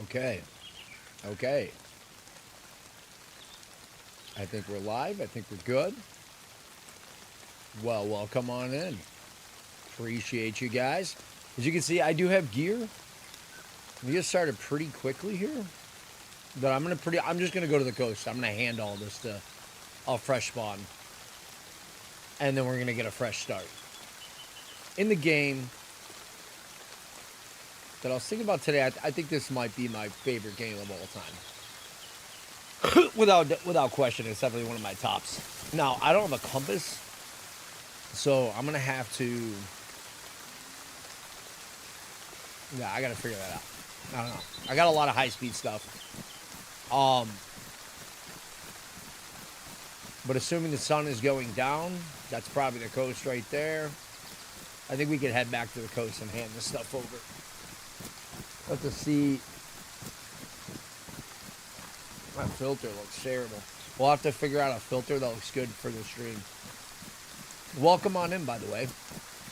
Okay. Okay. I think we're live. I think we're good. Well, welcome on in. Appreciate you guys. As you can see, I do have gear. We just started pretty quickly here. But I'm just gonna go to the coast. I'm gonna hand all this to a fresh spawn. And then we're gonna get a fresh start. In the game that I was thinking about today, I think this might be my favorite game of all time. without question, it's definitely one of my tops. Now, I don't have a compass, so I'm gonna have to. Yeah, I gotta figure that out. I don't know. I got a lot of high speed stuff. But assuming the sun is going down, that's probably the coast right there. I think we could head back to the coast and hand this stuff over. Let's see. My filter looks terrible. We'll have to figure out a filter that looks good for the stream. Welcome on in, by the way.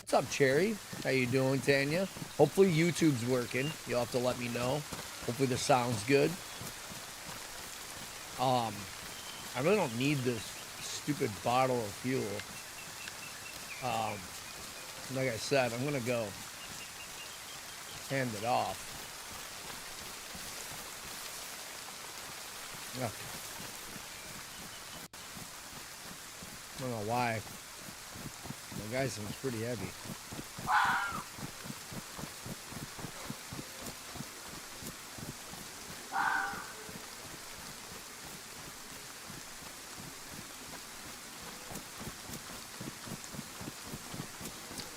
What's up, Cherry? How you doing, Tanya? Hopefully YouTube's working. You'll have to let me know. Hopefully the sound's good. I really don't need this stupid bottle of fuel. Like I said, I'm gonna go hand it off. Yeah. I don't know why. My guy seems pretty heavy.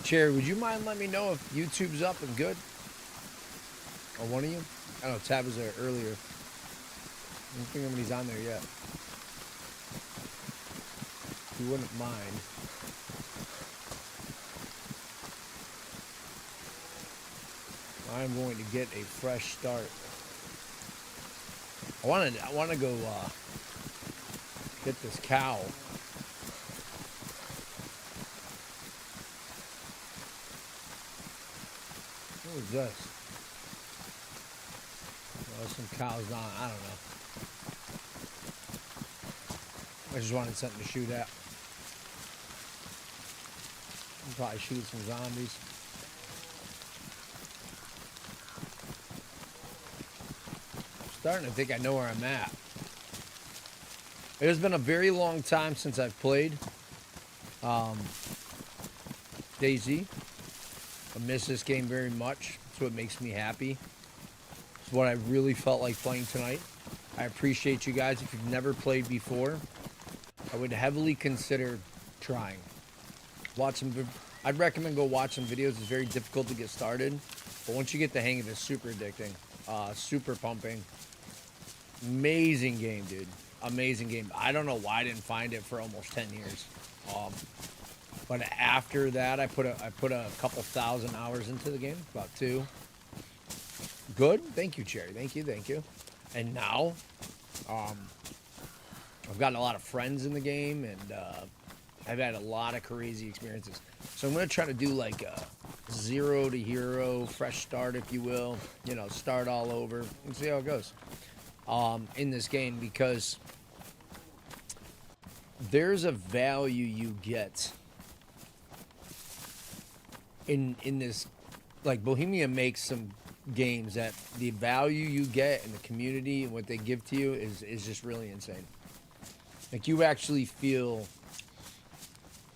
Cherry, would you mind letting me know if YouTube's up and good? Or one of you? I know Tab was there earlier. I don't think anybody's on there yet. If you wouldn't mind. I'm going to get a fresh start. I want to go get this cow. What is this? Oh, there's some cows on. I don't know. I just wanted something to shoot at. I'll probably shoot some zombies. I'm starting to think I know where I'm at. It has been a very long time since I've played DAYZ. I miss this game very much. That's what makes me happy. It's what I really felt like playing tonight. I appreciate you guys. If you've never played before, I would heavily consider trying. I'd recommend go watch some videos. It's very difficult to get started, but once you get the hang of it, it's super addicting, super pumping. Amazing game, dude. Amazing game. I don't know why I didn't find it for almost 10 years. But after that, I put a couple thousand hours into the game, about 2. Good. Thank you, Cherry. Thank you. And now, I've gotten a lot of friends in the game, and I've had a lot of crazy experiences. So I'm going to try to do like a 0 to hero, fresh start, if you will. You know, start all over and see how it goes in this game, because there's a value you get in this. Like, Bohemia makes some games that the value you get in the community and what they give to you is just really insane. Like, you actually feel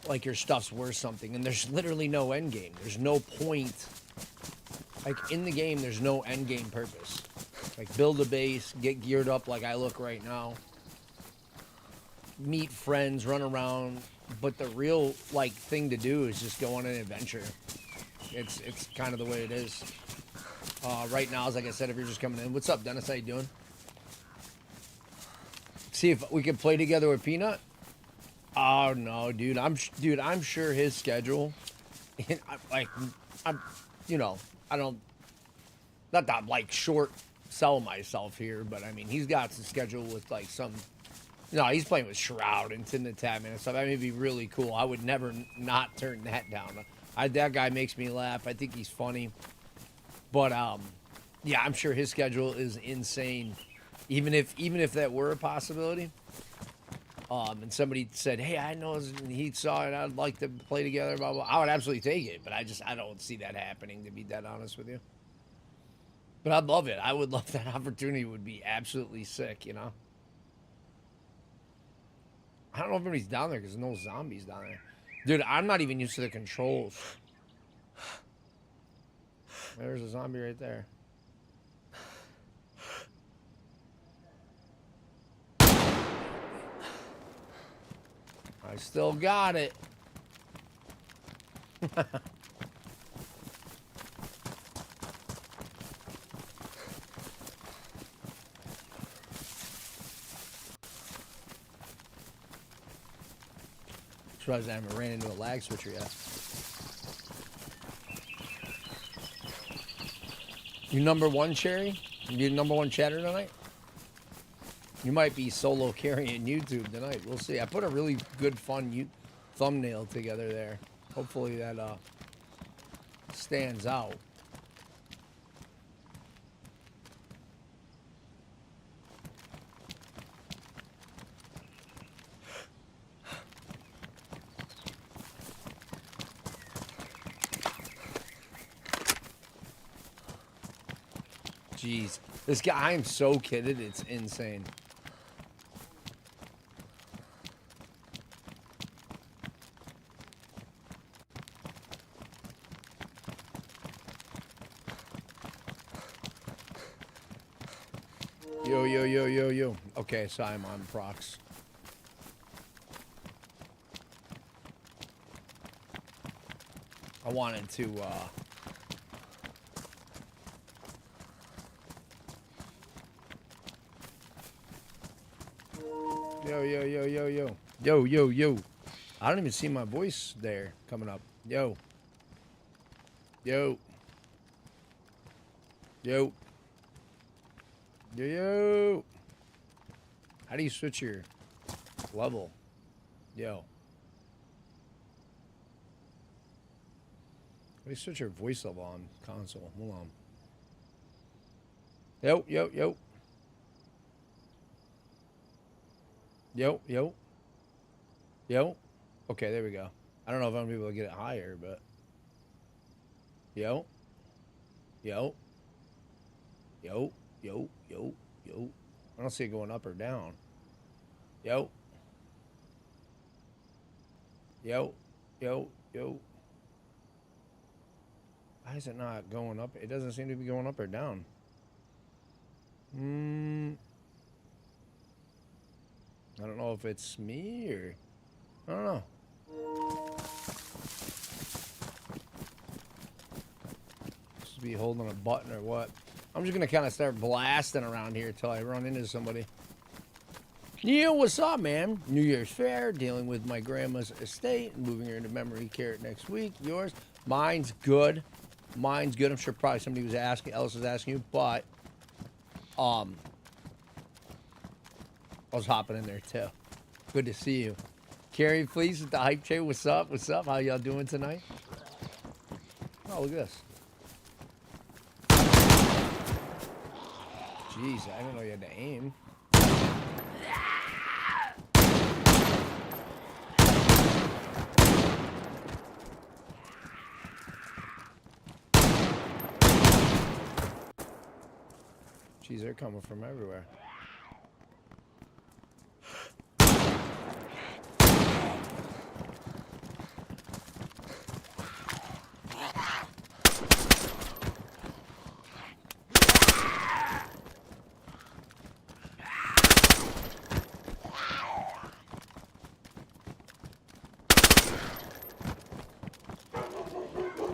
like your stuff's worth something, and there's literally no end game. There's no point. Like, in the game, there's no end game purpose. Like, build a base, get geared up like I look right now, meet friends, run around, but the real, like, thing to do is just go on an adventure. It's kind of the way it is. Right now, as like I said, if you're just coming in, what's up, Dennis? How you doing? See if we can play together with Peanut. Oh no, dude! I'm sure his schedule. You know, I don't. Not that I'm like short sell myself here, but I mean, he's got some schedule with like some. No, he's playing with Shroud and Tin the Tab and stuff. That may be really cool. I would never not turn that down. That guy makes me laugh. I think he's funny. But Yeah, I'm sure his schedule is insane. Even if that were a possibility, and somebody said, "Hey, I know he saw it. I'd like to play together." Blah blah. I would absolutely take it, but I don't see that happening. To be dead honest with you, but I'd love it. I would love that opportunity. It would be absolutely sick. You know. I don't know if anybody's down there because there's no zombies down there, dude. I'm not even used to the controls. There's a zombie right there. I still got it. Surprised I haven't ran into a lag switcher yet. You number one, Sherry? You number one chatter tonight? You might be solo carrying YouTube tonight. We'll see. I put a really good, fun thumbnail together there. Hopefully that stands out. Jeez. This guy, I am so kidded. It's insane. Yo, yo, yo, yo, yo. Okay, so I'm on procs. I wanted to, Yo, yo, yo, yo, yo. Yo, yo, yo. I don't even see my voice there coming up. Yo. Yo. Yo. Yo, yo. How do you switch your level? Yo. How do you switch your voice level on console? Hold on. Yo, yo, yo. Yo, yo. Yo. Okay, there we go. I don't know if I'm going to be able to get it higher, but... Yo. Yo. Yo. Yo. Yo. Yo. I don't see it going up or down. Yo. Yo. Yo. Yo. Why is it not going up? It doesn't seem to be going up or down. I don't know if it's me or... I don't know. Supposed to be holding a button or what? I'm just going to kind of start blasting around here until I run into somebody. Neil, what's up, man? New Year's Fair, dealing with my grandma's estate, moving her into memory care next week. Yours? Mine's good. Mine's good. I'm sure probably somebody was asking, else was asking you, but... I was hopping in there too. Good to see you. Carrie, please, with the hype chain. What's up? What's up? How y'all doing tonight? Oh, look at this. Jeez, I didn't know you had to aim. Jeez, they're coming from everywhere.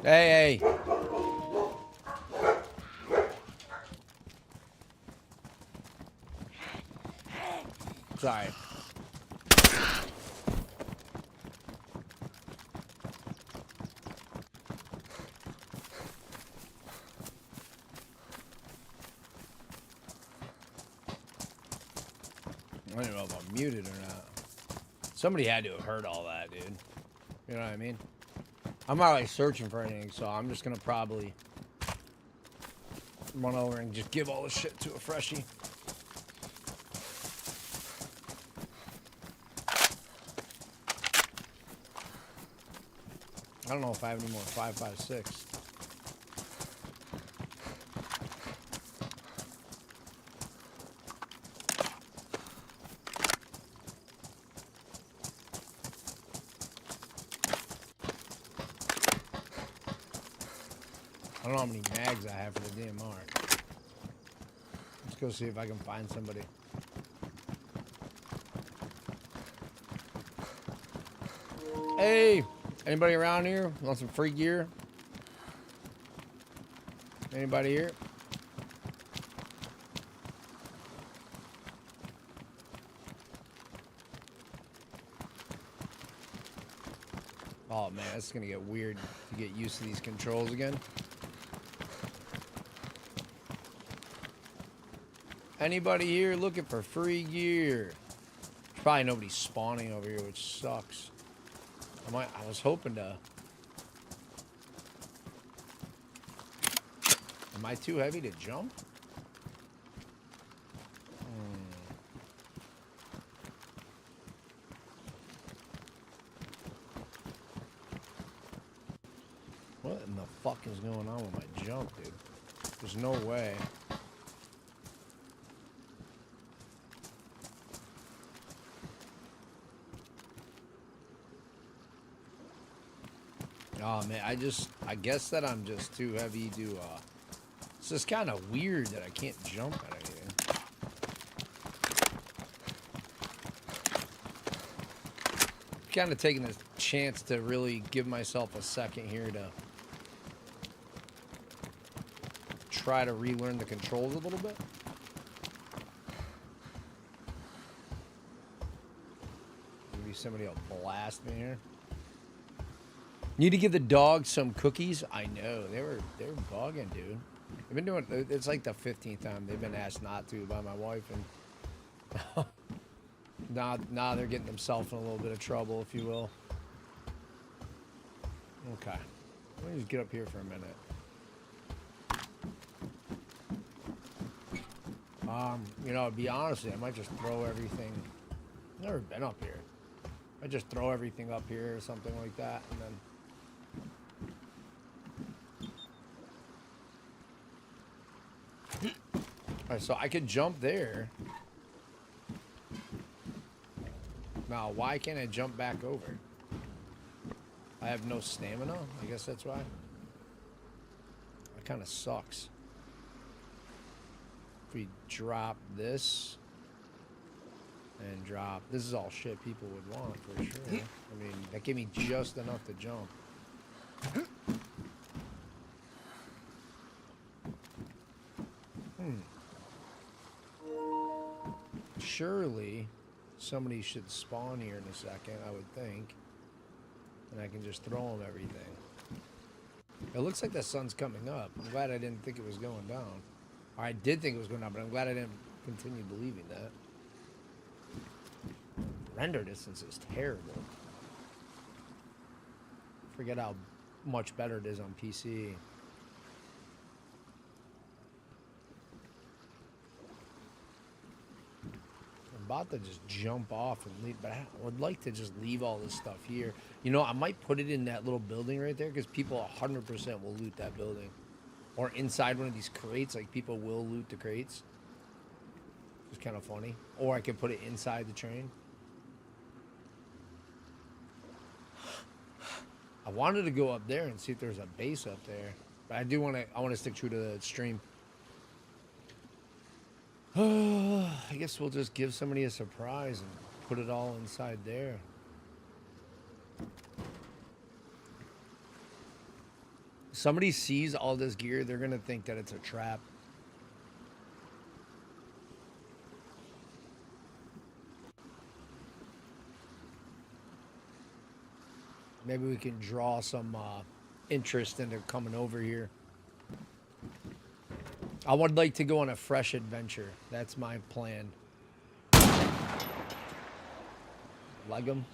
Hey, hey. Sorry. I don't know if I'm muted or not. Somebody had to have heard all that, dude. You know what I mean? I'm not like searching for anything, so I'm just gonna probably run over and just give all the shit to a freshie. I don't know if I have any more 5.56. I don't know how many mags I have for the DMR. Let's go see if I can find somebody. Hey, anybody around here want some free gear? Anybody here? Oh man, it's gonna get weird to get used to these controls again. Anybody here looking for free gear? There's probably nobody spawning over here, which sucks. I was hoping to. Am I too heavy to jump? What in the fuck is going on with my jump, dude? There's no way. Oh man, I guess that I'm just too heavy to, it's just kind of weird that I can't jump at anything. Kind of taking this chance to really give myself a second here to try to relearn the controls a little bit. Maybe somebody will blast me here. Need to give the dog some cookies. I know they're bugging, dude. They've been doing. It's like the 15th time they've been asked not to by my wife, and now they're getting themselves in a little bit of trouble, if you will. Okay, let me just get up here for a minute. You know, to be honest, I might just throw everything. Never been up here. I just throw everything up here or something like that, and then. Alright, so I could jump there. Now, why can't I jump back over? I have no stamina? I guess that's why. That kind of sucks. If we drop this and drop... This is all shit people would want, for sure. I mean, that gave me just enough to jump. Surely somebody should spawn here in a second, I would think. And I can just throw them everything. It looks like the sun's coming up. I'm glad I didn't think it was going down. Or I did think it was going down, but I'm glad I didn't continue believing that. Render distance is terrible. Forget how much better it is on PC. About to just jump off and leave, but I would like to just leave all this stuff here. You know, I might put it in that little building right there because people 100% will loot that building. Or inside one of these crates, like people will loot the crates. It's kind of funny. Or I could put it inside the train. I wanted to go up there and see if there's a base up there. But I want to stick true to the stream. I guess we'll just give somebody a surprise and put it all inside there. Somebody sees all this gear, they're going to think that it's a trap. Maybe we can draw some interest into coming over here. I would like to go on a fresh adventure. That's my plan. Leg 'em.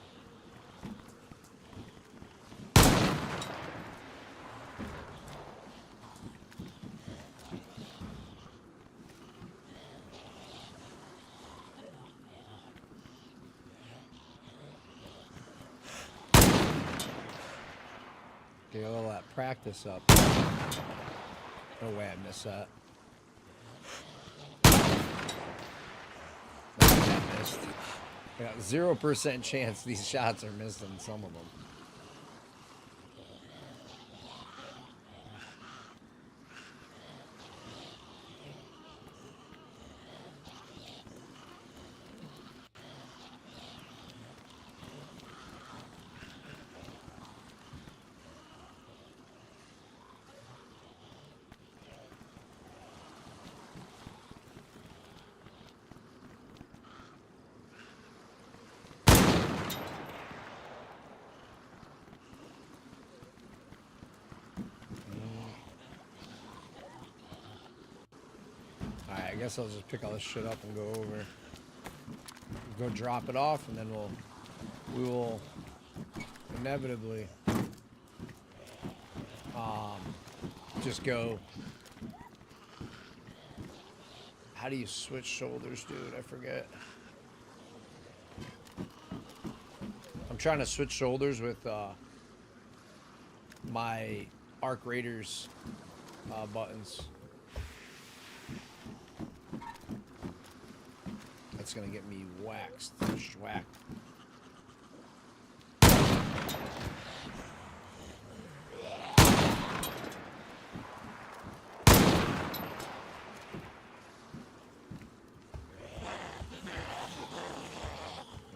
Get all that practice up. No way I missed that. No way I missed. I got 0% chance these shots are missing, some of them. Alright, I guess I'll just pick all this shit up and go over. Go drop it off, and then we will inevitably just go. How do you switch shoulders, dude? I forget. I'm trying to switch shoulders with my Arc Raiders buttons. That's gonna get me waxed, schwacked.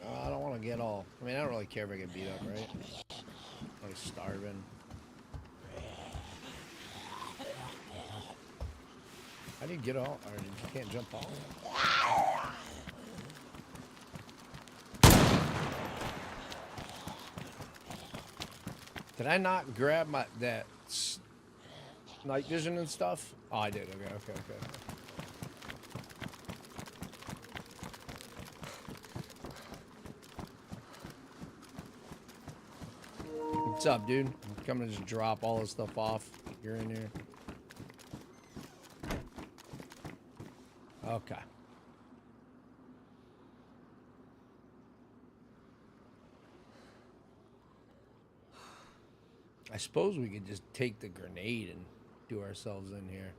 I don't want to get all. I mean, I don't really care if I get beat up, right? I'm starving. How do you get all? Or you can't jump off? Did I not grab that night vision and stuff? Oh, I did. Okay. What's up, dude? I'm coming to just drop all this stuff off. You're in here. Okay. I suppose we could just take the grenade and do ourselves in here.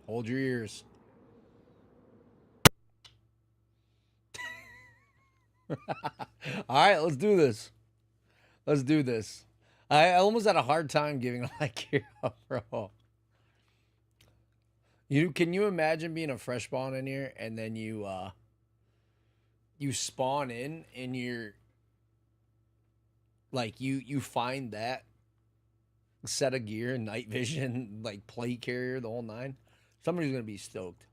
Hold your ears. All right, let's do this. Let's do this. I almost had a hard time giving all that gear up, bro. Can you imagine being a fresh spawn in here and then you spawn in and you're like you find that set of gear, night vision, like plate carrier, the whole nine. Somebody's going to be stoked.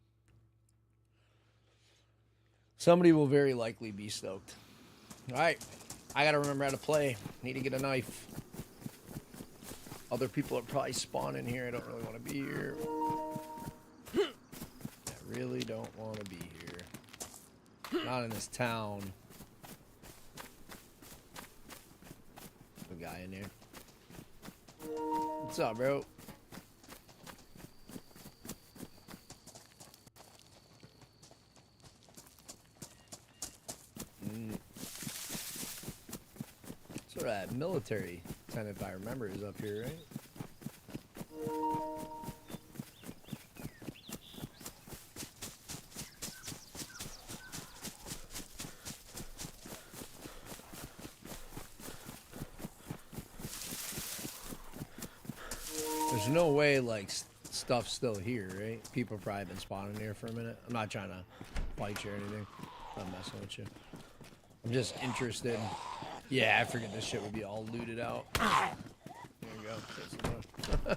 Somebody will very likely be stoked. All right. I got to remember how to play. Need to get a knife. Other people are probably spawning here. I don't really want to be here. I really don't want to be here. Not in this town. The guy in there. What's up, bro? So that military tent, if I remember, is up here, right? There's no way, like, stuff's still here, right? People have probably been spawning here for a minute. I'm not trying to fight you or anything. I'm not messing with you. I'm just interested. Yeah, I figured this shit would be all looted out. There you go.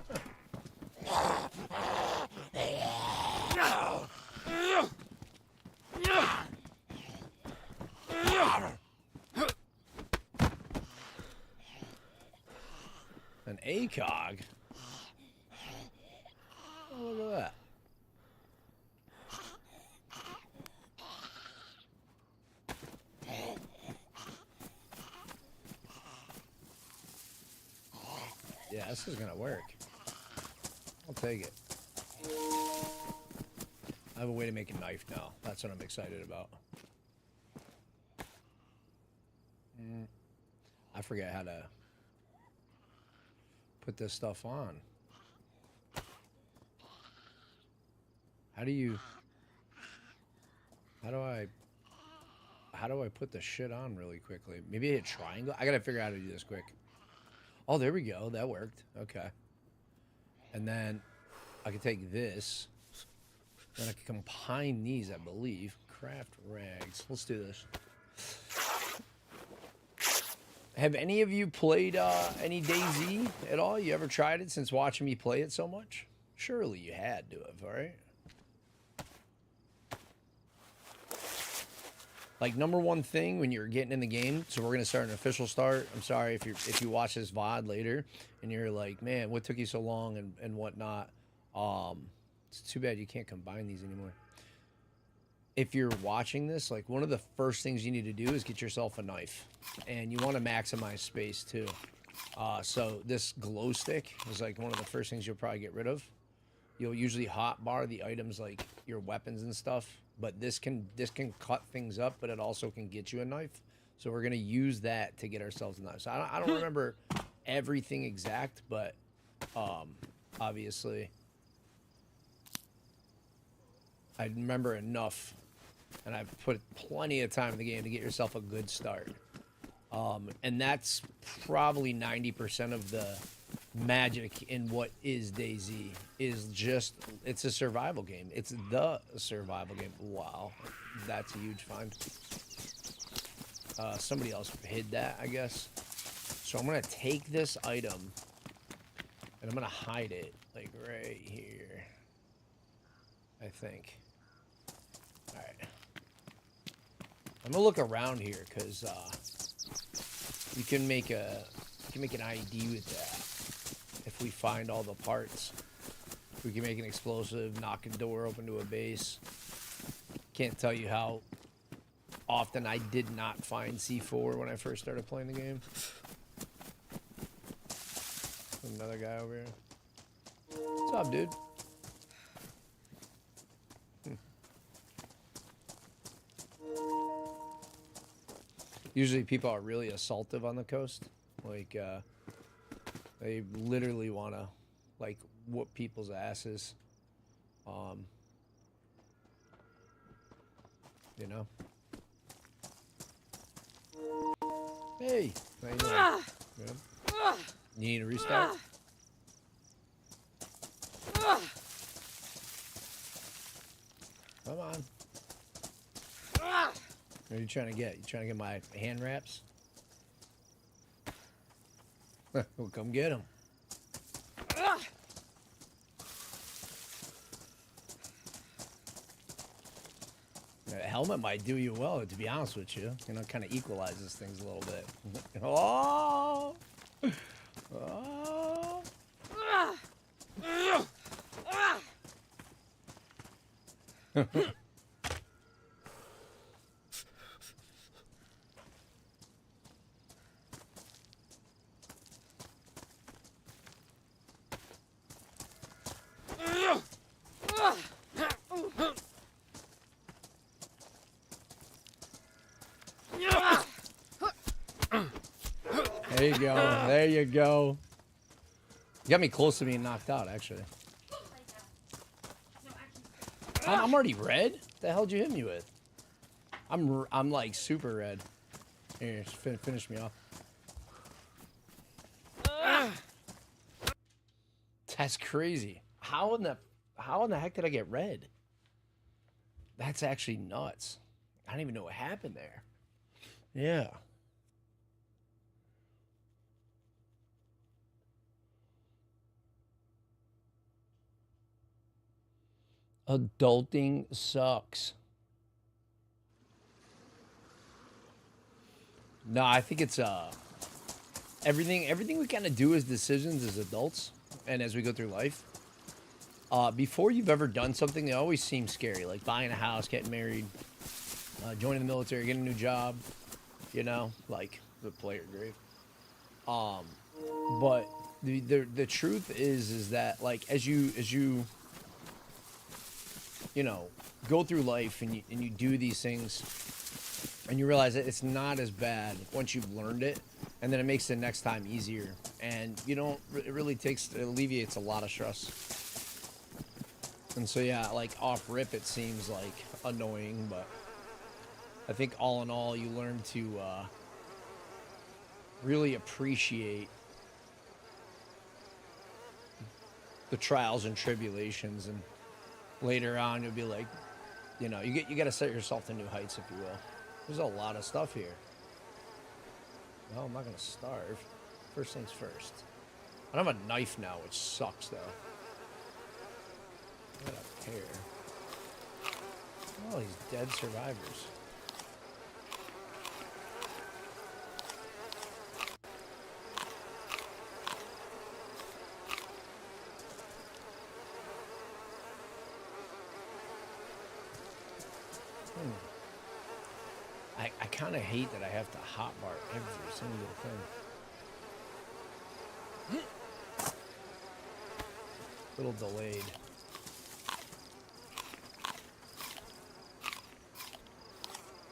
An precog. Oh, look at that. Yeah, this is gonna work. I'll take it. I have a way to make a knife now. That's what I'm excited about. I forget how to put this stuff on. How do I put the shit on really quickly? Maybe hit triangle? I gotta figure out how to do this quick. Oh, there we go. That worked. Okay. And then I can take this. Then I can combine these, I believe. Craft rags. Let's do this. Have any of you played any DayZ at all? You ever tried it since watching me play it so much? Surely you had to have, all right? Like, number one thing when you're getting in the game, so we're going to start an official start. I'm sorry if you watch this VOD later and you're like, man, what took you so long and whatnot. It's too bad you can't combine these anymore. If you're watching this, like, one of the first things you need to do is get yourself a knife. And you want to maximize space, too. So this glow stick is, like, one of the first things you'll probably get rid of. You'll usually hotbar the items, like your weapons and stuff. But this can cut things up, but it also can get you a knife. So we're going to use that to get ourselves a knife. So I don't remember everything exact, but obviously I remember enough. And I've put plenty of time in the game to get yourself a good start. And that's probably 90% of the magic in what is DayZ. Is just, it's a survival game. It's the survival game. Wow, that's a huge find. Somebody else hid that, I guess. So I'm gonna take this item and I'm gonna hide it like right here, I think. All right. I'm gonna look around here because you can make an ID with that if we find all the parts. We can make an explosive, knock a door open to a base. Can't tell you how often I did not find C4 when I first started playing the game. Another guy over here. What's up, dude? Usually people are really assaultive on the coast. Like, they literally want to, like, whoop people's asses. You know? Hey! How you doing? Good? You need a restart? Come on. What are you trying to get? You trying to get my hand wraps? Well, come get them. The helmet might do you well, to be honest with you. You know, kind of equalizes things a little bit. Oh! Oh! There you go. There you go. You got me close to being knocked out, actually. I'm already red? What the hell did you hit me with? I'm like super red. Here, finish me off. That's crazy. How in the heck did I get red? That's actually nuts. I don't even know what happened there. Yeah. Adulting sucks. No, I think it's everything we kind of do as decisions as adults and as we go through life, before you've ever done something, they always seem scary, like buying a house, getting married, joining the military, getting a new job, you know, like the player grave. But the truth is that, like, as you you know, go through life and you do these things and you realize that it's not as bad once you've learned it, and then it makes the next time easier, and you don't, it really it alleviates a lot of stress. And so yeah, like off rip it seems like annoying, but I think all in all you learn to really appreciate the trials and tribulations, and later on you'll be like, you know, you got to set yourself to new heights, if you will. There's a lot of stuff here. Well, I'm not gonna starve. First things first. I don't have a knife now, which sucks though. I got a pair. Oh, these dead survivors. I kind of hate that I have to hotbar every single thing. Little delayed.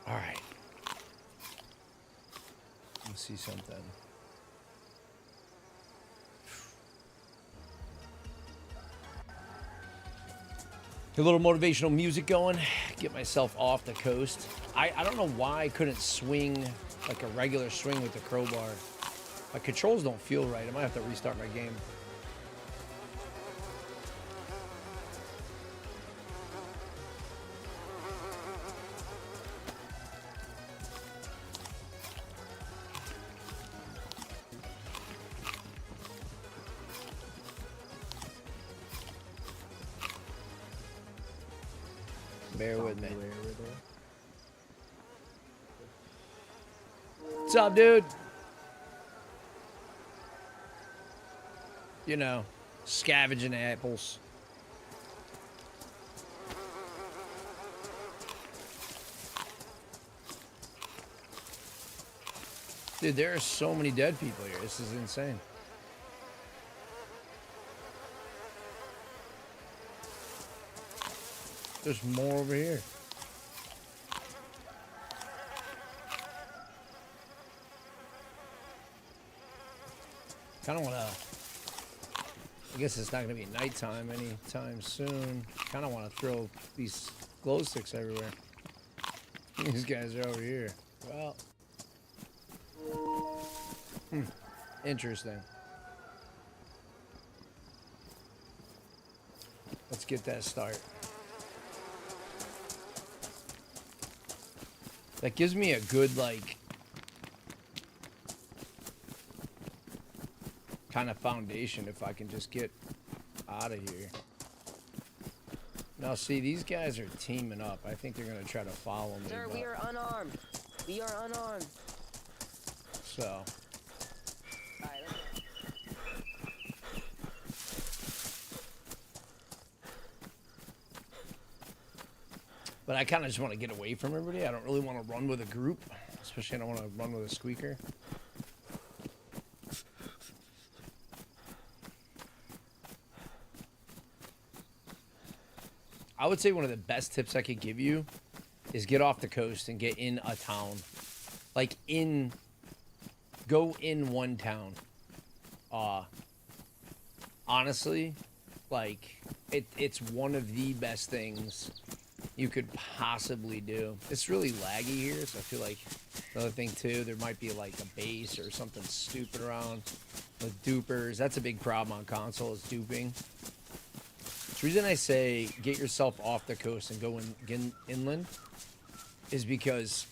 All right. Let's see something. A little motivational music going, get myself off the coast. I don't know why I couldn't swing like a regular swing with the crowbar. My controls don't feel right. I might have to restart my game. Bear with me. What's up, dude? You know, scavenging apples. Dude, there are so many dead people here. This is insane. There's more over here. Kind of want to, I guess it's not going to be nighttime anytime soon. Kind of want to throw these glow sticks everywhere. These guys are over here. Well, interesting. Let's get that start. That gives me a good, like, kind of foundation if I can just get out of here. Now, see, these guys are teaming up. I think they're going to try to follow me. Sir, we are unarmed. We are unarmed. So. But I kind of just want to get away from everybody. I don't really want to run with a group. Especially I don't want to run with a squeaker. I would say one of the best tips I could give you is get off the coast and get in a town. Like go in one town. Honestly, like it's one of the best things you could possibly do. It's really laggy here, so I feel like another thing too, there might be like a base or something stupid around with dupers. That's a big problem on console, is duping. The reason I say get yourself off the coast and go inland is because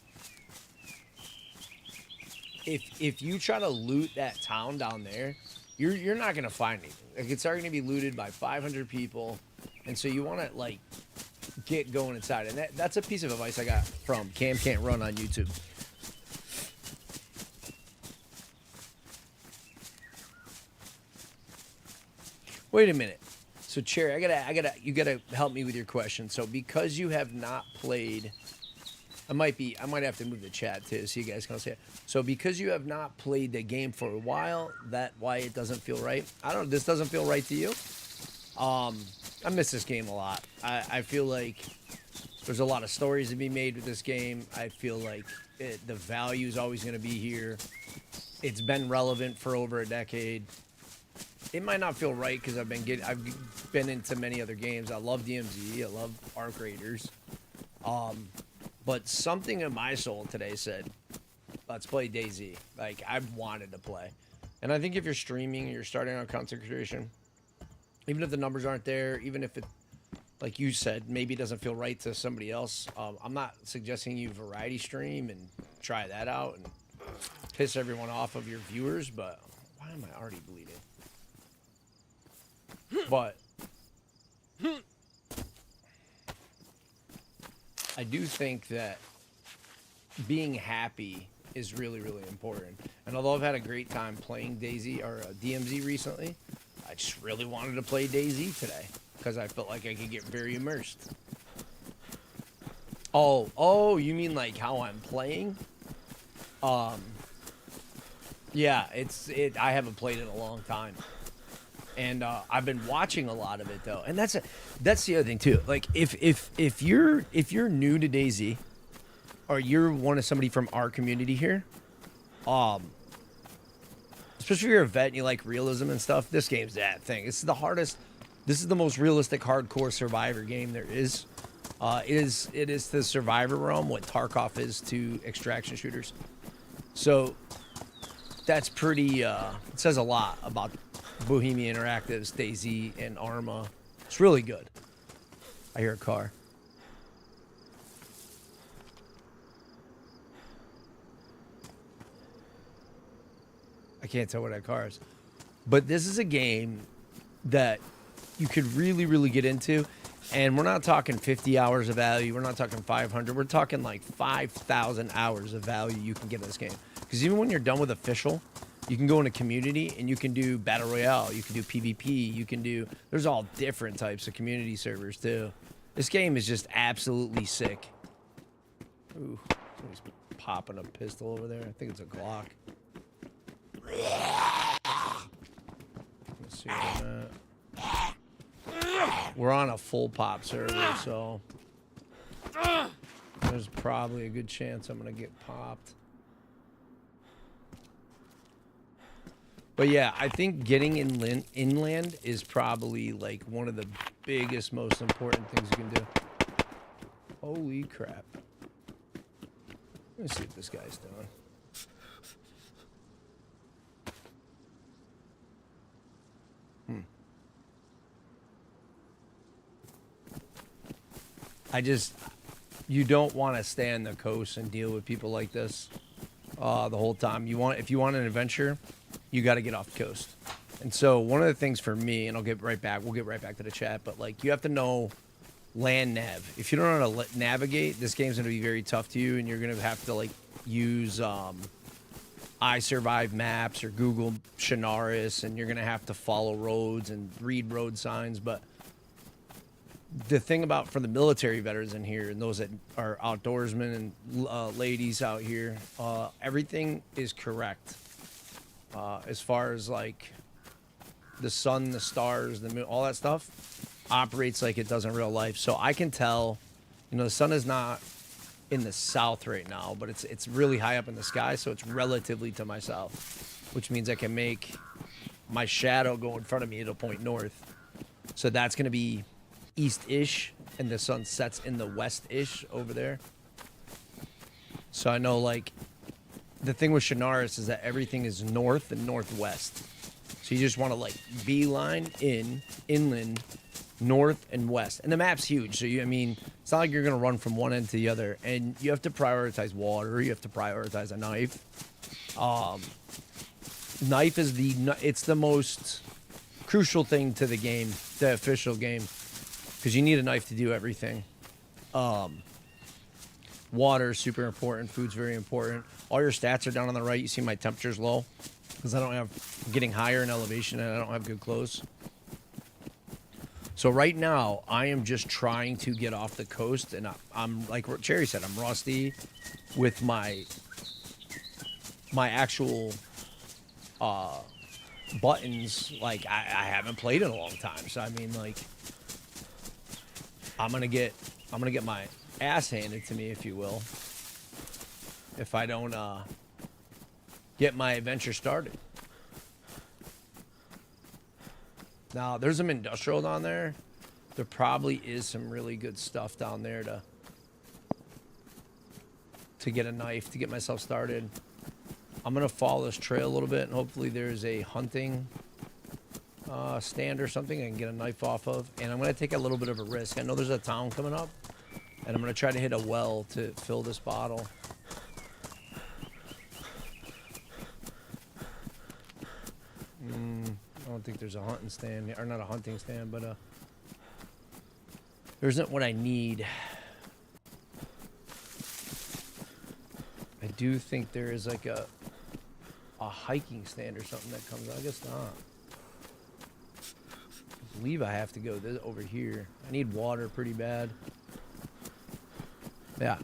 if you try to loot that town down there, you're not gonna find anything. Like, it's already gonna be looted by 500 people, and so you want to like get going inside. And that's a piece of advice I got from Cam Can't Run on YouTube. Wait a minute. So Cherry, you gotta help me with your question. So because you have not played, I might have to move the chat too, so you guys can see it. So because you have not played the game for a while, that why it doesn't feel right. This doesn't feel right to you. I miss this game a lot. I feel like there's a lot of stories to be made with this game. I feel like the value is always going to be here. It's been relevant for over a decade. It might not feel right because I've been into many other games. I love DMZ. I love Arc Raiders. But something in my soul today said, let's play DayZ. Like, I've wanted to play. And I think if you're streaming and you're starting on content creation, even if the numbers aren't there, even if it, like you said, maybe it doesn't feel right to somebody else, I'm not suggesting you variety stream and try that out and piss everyone off of your viewers, but why am I already bleeding? But I do think that being happy is really, really important. And although I've had a great time playing DayZ or DMZ recently, I just really wanted to play DayZ today because I felt like I could get very immersed. Oh, you mean like how I'm playing? Yeah, I haven't played in a long time. And I've been watching a lot of it though, and that's the other thing too. Like if you're new to DayZ, or you're somebody from our community here, especially if you're a vet and you like realism and stuff, this game's that thing. This is the most realistic hardcore survivor game there is. It is the survivor realm what Tarkov is to extraction shooters. So that's pretty. It says a lot about Bohemia Interactive's DayZ and Arma. It's really good. I hear a car. I can't tell what that car is. But this is a game that you could really, really get into. And we're not talking 50 hours of value. We're not talking 500. We're talking like 5,000 hours of value you can get in this game. Because even when you're done with official, you can go into community and you can do battle royale. You can do PvP. There's all different types of community servers too. This game is just absolutely sick. Ooh, somebody's popping a pistol over there. I think it's a Glock. Let's see where I'm at. We're on a full pop server, so there's probably a good chance I'm gonna get popped. But yeah, I think getting inland is probably like one of the biggest, most important things you can do. Holy crap. Let me see what this guy's doing. You don't want to stay on the coast and deal with people like this the whole time. If you want an adventure, you got to get off the coast. And so one of the things for me, and we'll get right back to the chat, but like you have to know land nav. If you don't know how to navigate, this game's going to be very tough to you, and you're going to have to like use iSurvive maps or Google Shinaris, and you're going to have to follow roads and read road signs. But the thing about for the military veterans in here and those that are outdoorsmen and ladies out here, everything is correct. As far as like the sun, the stars, the moon, all that stuff operates like it does in real life. So I can tell, the sun is not in the south right now, but it's really high up in the sky, so it's relatively to my south, which means I can make my shadow go in front of me. It'll point north. So that's going to be east-ish, and the sun sets in the west-ish over there. So I know, like, the thing with Shinaris is that everything is north and northwest. So you just want to, like, beeline inland, north and west. And the map's huge, so it's not like you're going to run from one end to the other. And you have to prioritize water. You have to prioritize a knife. Knife is the most crucial thing to the game, the official game. Because you need a knife to do everything. Water is super important. Food's very important. All your stats are down on the right. You see my temperature's low because I'm getting higher in elevation and I don't have good clothes. So right now, I am just trying to get off the coast, and I'm like Cherry said, I'm rusty with my actual buttons. Like I haven't played in a long time, so I mean, like I'm gonna get my ass handed to me, if you will, if I don't get my adventure started. Now, there's some industrial down there. There probably is some really good stuff down there to get a knife, to get myself started. I'm going to follow this trail a little bit, and hopefully there's a hunting stand or something I can get a knife off of. And I'm going to take a little bit of a risk. I know there's a town coming up, and I'm going to try to hit a well to fill this bottle. I don't think there's a hunting stand, or not a hunting stand, but there isn't what I need. I do think there is like a hiking stand or something that comes out. I guess not. I believe I have to go over here. I need water pretty bad. Yeah.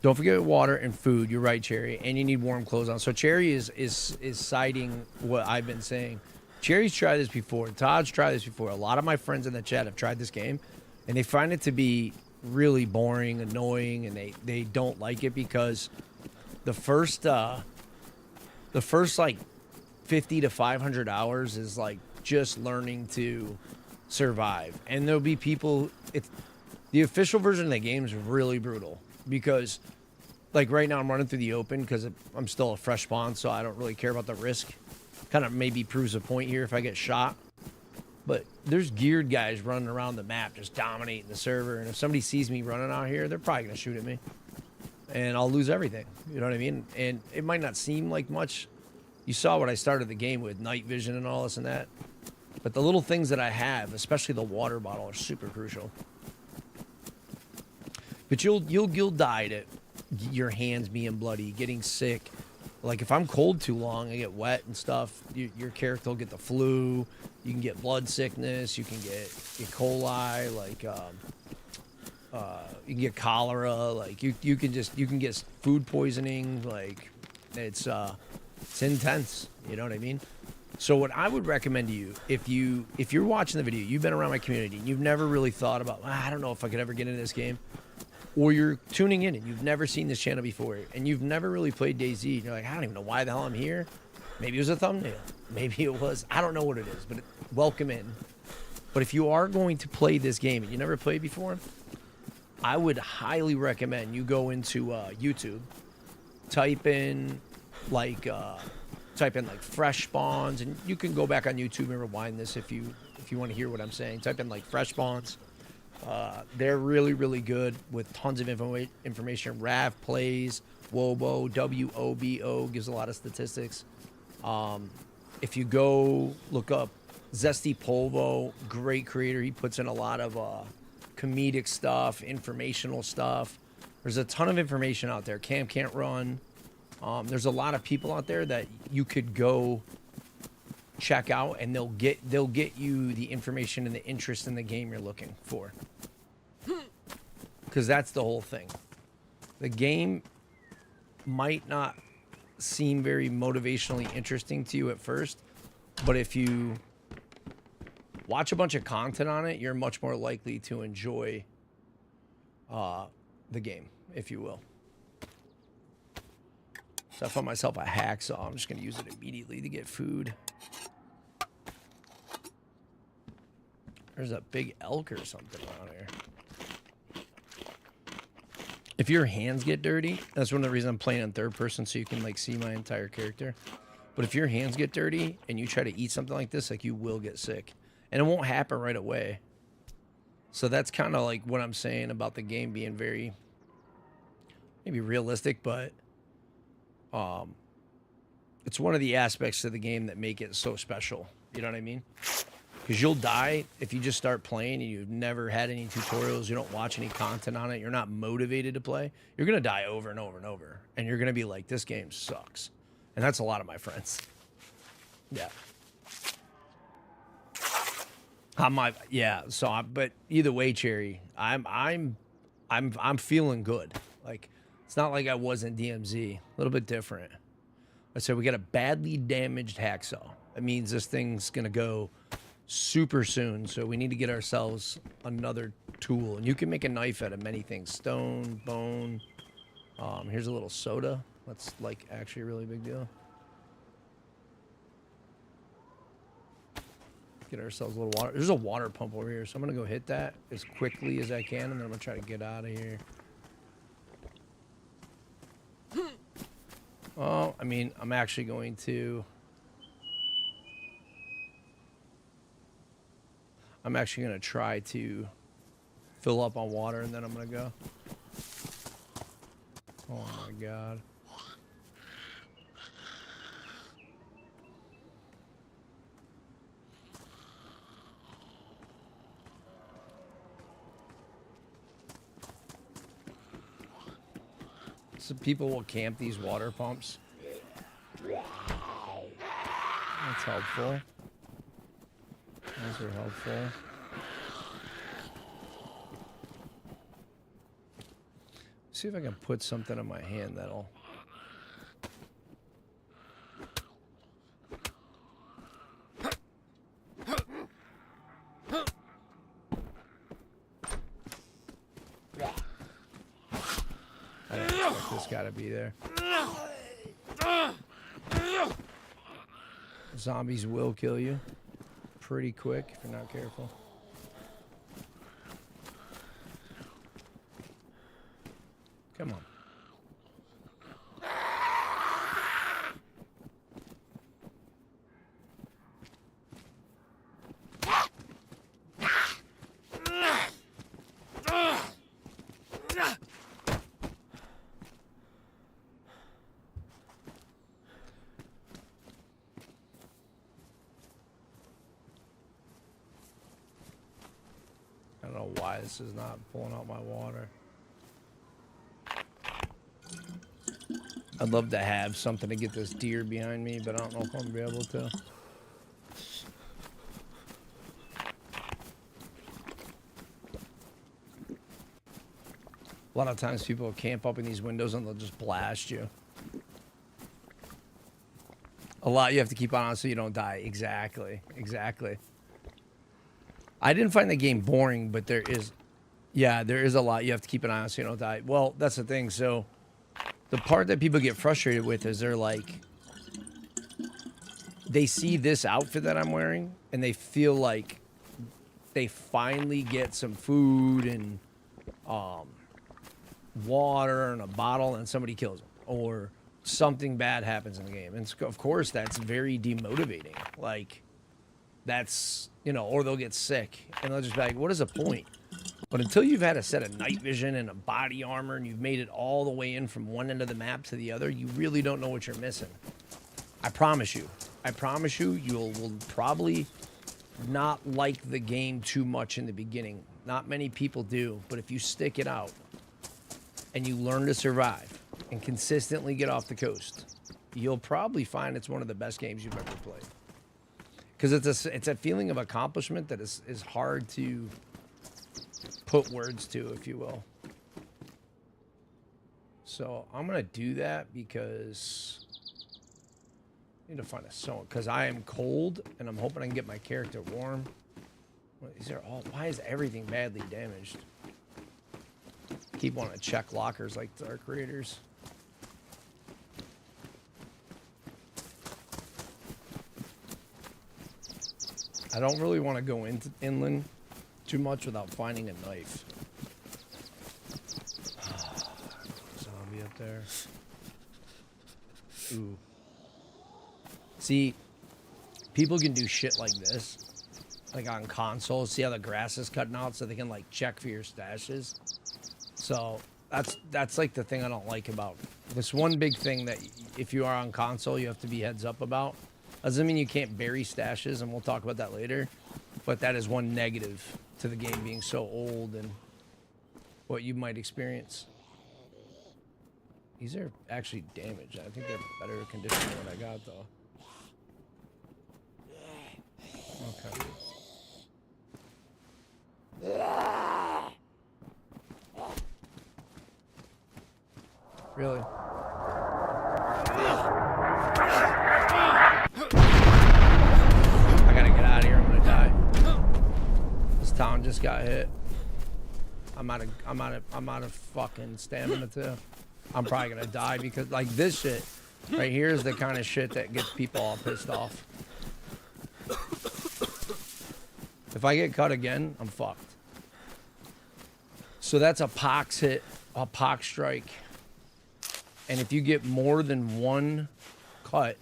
Don't forget water and food. You're right, Cherry. And you need warm clothes on. So Cherry is citing what I've been saying. Cherry's tried this before. Todd's tried this before. A lot of my friends in the chat have tried this game, and they find it to be really boring, annoying, and they don't like it because the first like 50 to 500 hours is like just learning to survive. And there'll be people. The official version of the game is really brutal. Because, like, right now I'm running through the open because I'm still a fresh spawn, so I don't really care about the risk. Kind of maybe proves a point here if I get shot. But there's geared guys running around the map just dominating the server, and if somebody sees me running out here, they're probably going to shoot at me. And I'll lose everything. You know what I mean? And it might not seem like much. You saw what I started the game with, night vision and all this and that. But the little things that I have, especially the water bottle, are super crucial. But you'll die to your hands being bloody, getting sick. Like if I'm cold too long, I get wet and stuff. Your character will get the flu. You can get blood sickness. You can get E. coli. Like you can get cholera. Like you can get food poisoning. Like it's intense. You know what I mean? So what I would recommend to you, if you're watching the video, you've been around my community, and you've never really thought about, I don't know if I could ever get into this game. Or you're tuning in and you've never seen this channel before and you've never really played DayZ. And you're like, I don't even know why the hell I'm here. Maybe it was a thumbnail. Maybe it was. I don't know what it is, but welcome in. But if you are going to play this game and you never played before, I would highly recommend you go into YouTube, type in like fresh spawns, and you can go back on YouTube and rewind this if you want to hear what I'm saying. Type in like fresh spawns. They're really, really good with tons of information. Rav plays, Wobo, WOBO gives a lot of statistics. If you go look up Zesty Polvo, great creator. He puts in a lot of comedic stuff, informational stuff. There's a ton of information out there. Cam Can't Run. There's a lot of people out there that you could go check out, and they'll get you the information and the interest in the game you're looking for. Because that's the whole thing. The game might not seem very motivationally interesting to you at first, but if you watch a bunch of content on it, you're much more likely to enjoy the game, if you will. So I found myself a hacksaw. I'm just going to use it immediately to get food. There's a big elk or something around here. If your hands get dirty, that's one of the reasons I'm playing in third person, so you can like see my entire character. But if your hands get dirty and you try to eat something like this, like you will get sick. And it won't happen right away. So that's kind of like what I'm saying about the game being very, maybe realistic, but it's one of the aspects of the game that make it so special. You know what I mean? Because you'll die if you just start playing and you've never had any tutorials, you don't watch any content on it, you're not motivated to play. You're going to die over and over and over. And you're going to be like, this game sucks. And that's a lot of my friends. Yeah. Yeah. So, but either way, Cherry, I'm feeling good. Like, it's not like I was in DMZ. A little bit different. I said we got a badly damaged hacksaw. That means this thing's gonna go super soon. So we need to get ourselves another tool. And you can make a knife out of many things: stone, bone. Here's a little soda. That's like actually a really big deal. Get ourselves a little water. There's a water pump over here, so I'm gonna go hit that as quickly as I can, and then I'm gonna try to get out of here. Oh, I mean, I'm actually going to. I'm actually gonna try to fill up on water, and then I'm gonna go. Oh my God. So people will camp these water pumps. That's helpful. Those are helpful. See if I can put something in my hand that'll. I don't expect this guy to be there. Zombies will kill you pretty quick if you're not careful. Come on. I don't know why this is not pulling out my water. I'd love to have something to get this deer behind me, but I don't know if I'm gonna be able to. A lot of times people will camp up in these windows and they'll just blast you. A lot you have to keep on so you don't die. Exactly. Exactly. I didn't find the game boring, but there is a lot you have to keep an eye on so you don't die. Well, that's the thing. So the part that people get frustrated with is they're like, they see this outfit that I'm wearing and they feel like they finally get some food and water and a bottle and somebody kills them or something bad happens in the game. And of course that's very demotivating. Like that's, you know, or they'll get sick and they'll just be like, what is the point? But until you've had a set of night vision and a body armor and you've made it all the way in from one end of the map to the other, you really don't know what you're missing. I promise you. I promise you, will probably not like the game too much in the beginning. Not many people do, but if you stick it out and you learn to survive and consistently get off the coast, you'll probably find it's one of the best games you've ever played. Because it's a feeling of accomplishment that is hard to put words to, if you will. So I'm going to do that because I need to find a sewing. Because I am cold and I'm hoping I can get my character warm. Why is everything badly damaged? Keep wanting to check lockers like our creators. I don't really want to go into inland too much without finding a knife. Zombie up there. Ooh. See, people can do shit like this, like on consoles. See how the grass is cutting out, so they can like check for your stashes. So that's like the thing I don't like about this one big thing that if you are on console, you have to be heads up about. Doesn't mean you can't bury stashes, and we'll talk about that later. But that is one negative to the game being so old and what you might experience. These are actually damaged. I think they're better condition than what I got, though. Okay. Really? I gotta get out of here. I'm gonna die. This town just got hit. I'm out of fucking stamina too. I'm probably gonna die because like this shit right here is the kind of shit that gets people all pissed off. If I get cut again, I'm fucked. So that's a pox hit, a pox strike. And if you get more than one cut,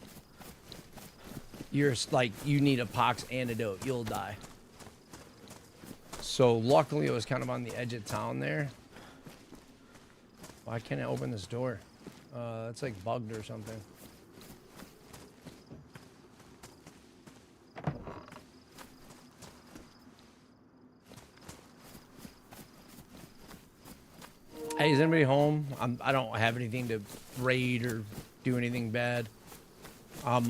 you're like, you need a pox antidote. You'll die. So luckily it was kind of on the edge of town there. Why can't I open this door? It's like bugged or something. Hey, is anybody home? I don't have anything to raid or do anything bad. I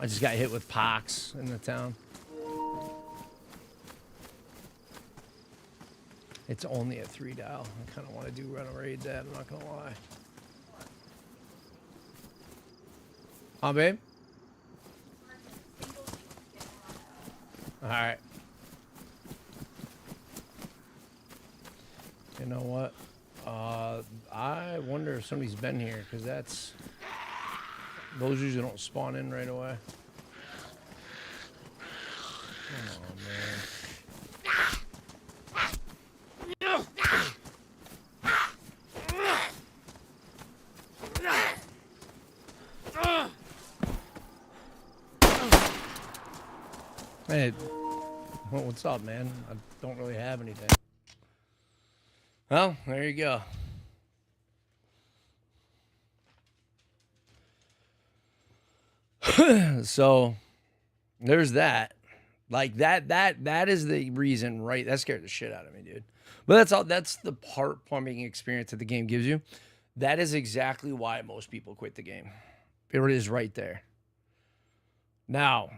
just got hit with pox in the town. It's only a 3 dial. I kind of want to run a raid that. I'm not gonna lie. Huh, babe? All right. You know what? I wonder if somebody's been here, because those usually don't spawn in right away. Come on, man. Hey, well, what's up, man? I don't really have anything. Well, there you go. So there's that. Like that is the reason, right? That scared the shit out of me, dude. But that's all. That's the part plumbing experience that the game gives you. That is exactly why most people quit the game. It is right there. Now,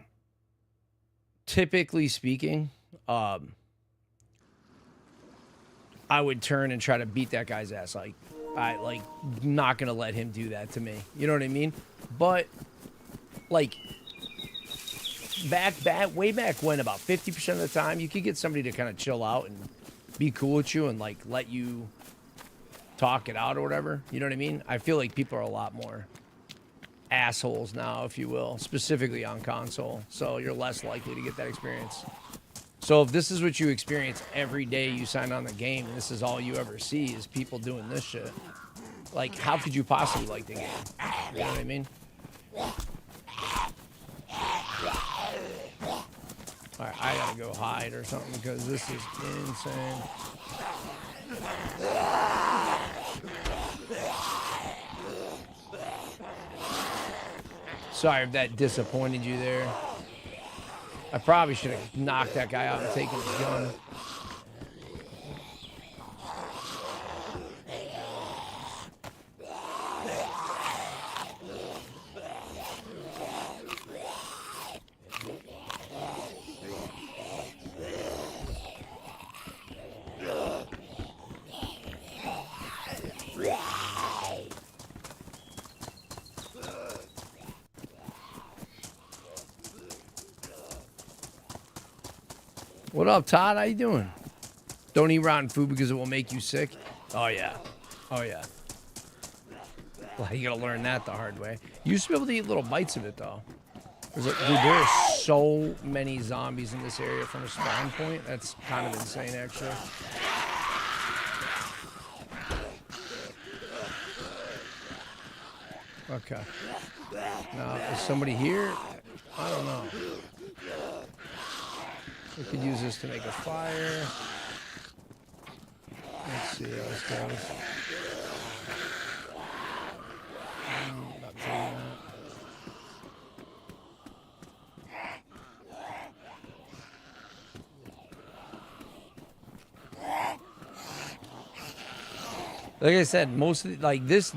typically speaking, I would turn and try to beat that guy's ass. Like, not gonna let him do that to me. You know what I mean? But like way back when, about 50% of the time, you could get somebody to kind of chill out and be cool with you and like let you talk it out or whatever. You know what I mean? I feel like people are a lot more assholes now, if you will, specifically on console. So you're less likely to get that experience. So if this is what you experience every day you sign on the game, and this is all you ever see is people doing this shit, like, how could you possibly like the game? You know what I mean? All right, I gotta go hide or something because this is insane. Sorry if that disappointed you there. I probably should have knocked that guy out and taken his gun. What up, Todd? How you doing? Don't eat rotten food because it will make you sick. Oh, yeah. Oh, yeah. Well, you gotta learn that the hard way. You used to be able to eat little bites of it, though. Dude, there are so many zombies in this area from a spawn point. That's kind of insane, actually. Okay. Now, is somebody here? I don't know. We could use this to make a fire. Let's see how this goes. Not doing that. Like I said, most of the, like this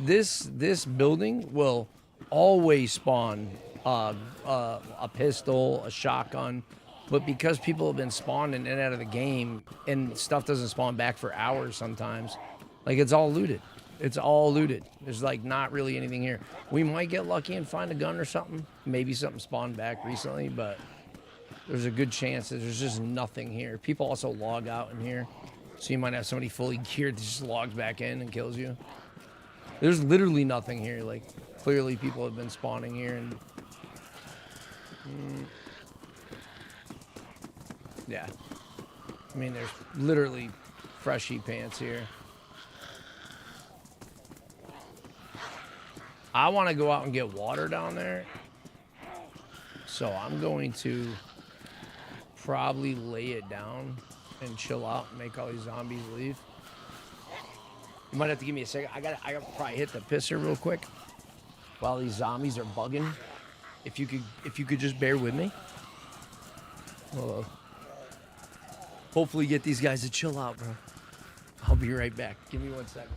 building will always spawn a pistol, a shotgun. But because people have been spawned in and out of the game, and stuff doesn't spawn back for hours sometimes, like, it's all looted. It's all looted. There's like not really anything here. We might get lucky and find a gun or something. Maybe something spawned back recently, but there's a good chance that there's just nothing here. People also log out in here. So you might have somebody fully geared that just logs back in and kills you. There's literally nothing here. Like, clearly people have been spawning here and... yeah. I mean, there's literally freshy pants here. I want to go out and get water down there. So I'm going to probably lay it down and chill out and make all these zombies leave. You might have to give me a second. I gotta probably hit the pisser real quick while these zombies are bugging. If you could just bear with me. Hopefully get these guys to chill out, bro. I'll be right back. Give me 1 second.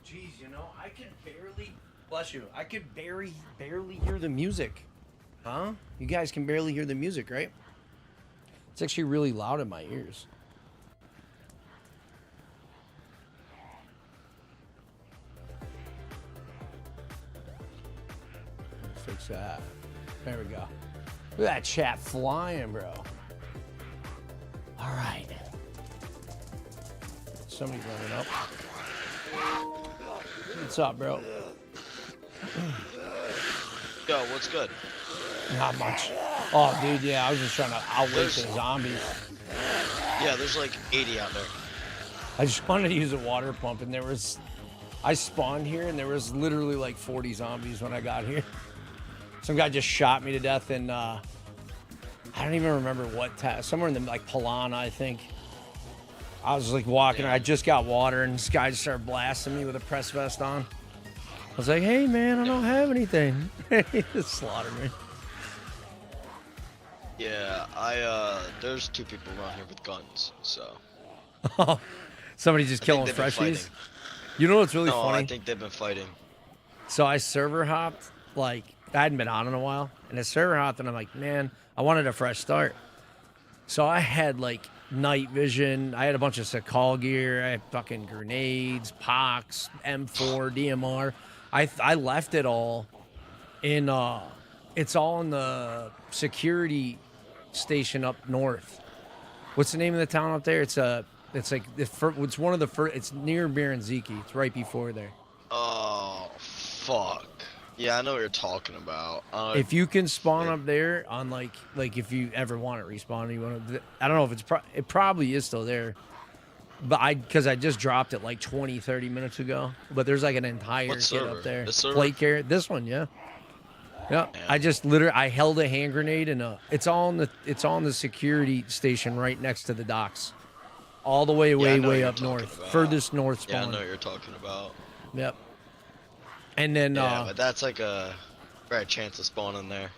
Jeez, you know, I can barely... Bless you. I could barely hear the music. Huh? You guys can barely hear the music, right? It's actually really loud in my ears. Fix that. There we go. Look at that chat flying, bro. All right. Somebody running up. What's up, bro? Yo, what's good? Not much. Oh, dude, yeah, I was just trying to outwit the zombies. Yeah, there's like 80 out there. I just wanted to use a water pump, and I spawned here, and there was literally like 40 zombies when I got here. Some guy just shot me to death in, I don't even remember what somewhere in the, like, Palana, I think. I was like walking, I just got water, and this guy just started blasting me with a press vest on. I was like, hey man, I don't have anything. He just slaughtered me. Yeah, there's 2 people around here with guns, so. Somebody just killing freshies? You know what's really funny? I think they've been fighting. So I server hopped, like, I hadn't been on in a while, and I server hopped, and I'm like, man, I wanted a fresh start. So I had, like, night vision. I had a bunch of Sakal gear. I had fucking grenades, POCs, M4, DMR. I left it all in, it's all in the security station up north. What's the name of the town up there? It's like, it's one of the first, it's near Baranziki. It's right before there. Oh, fuck. Yeah, I know what you're talking about. If you can spawn up there on like if you ever want it respawn, you want to, I don't know if it probably is still there, but because I just dropped it like 20-30 minutes ago. But there's like an entire kit up there. Plate carrier. This one, yeah. Yeah. I just literally I held a hand grenade and it's on the security station right next to the docks, all the way way up north, furthest north spawn. Yeah, I know what you're talking about. Yep. And then yeah, but that's like a Right, chance of spawning there.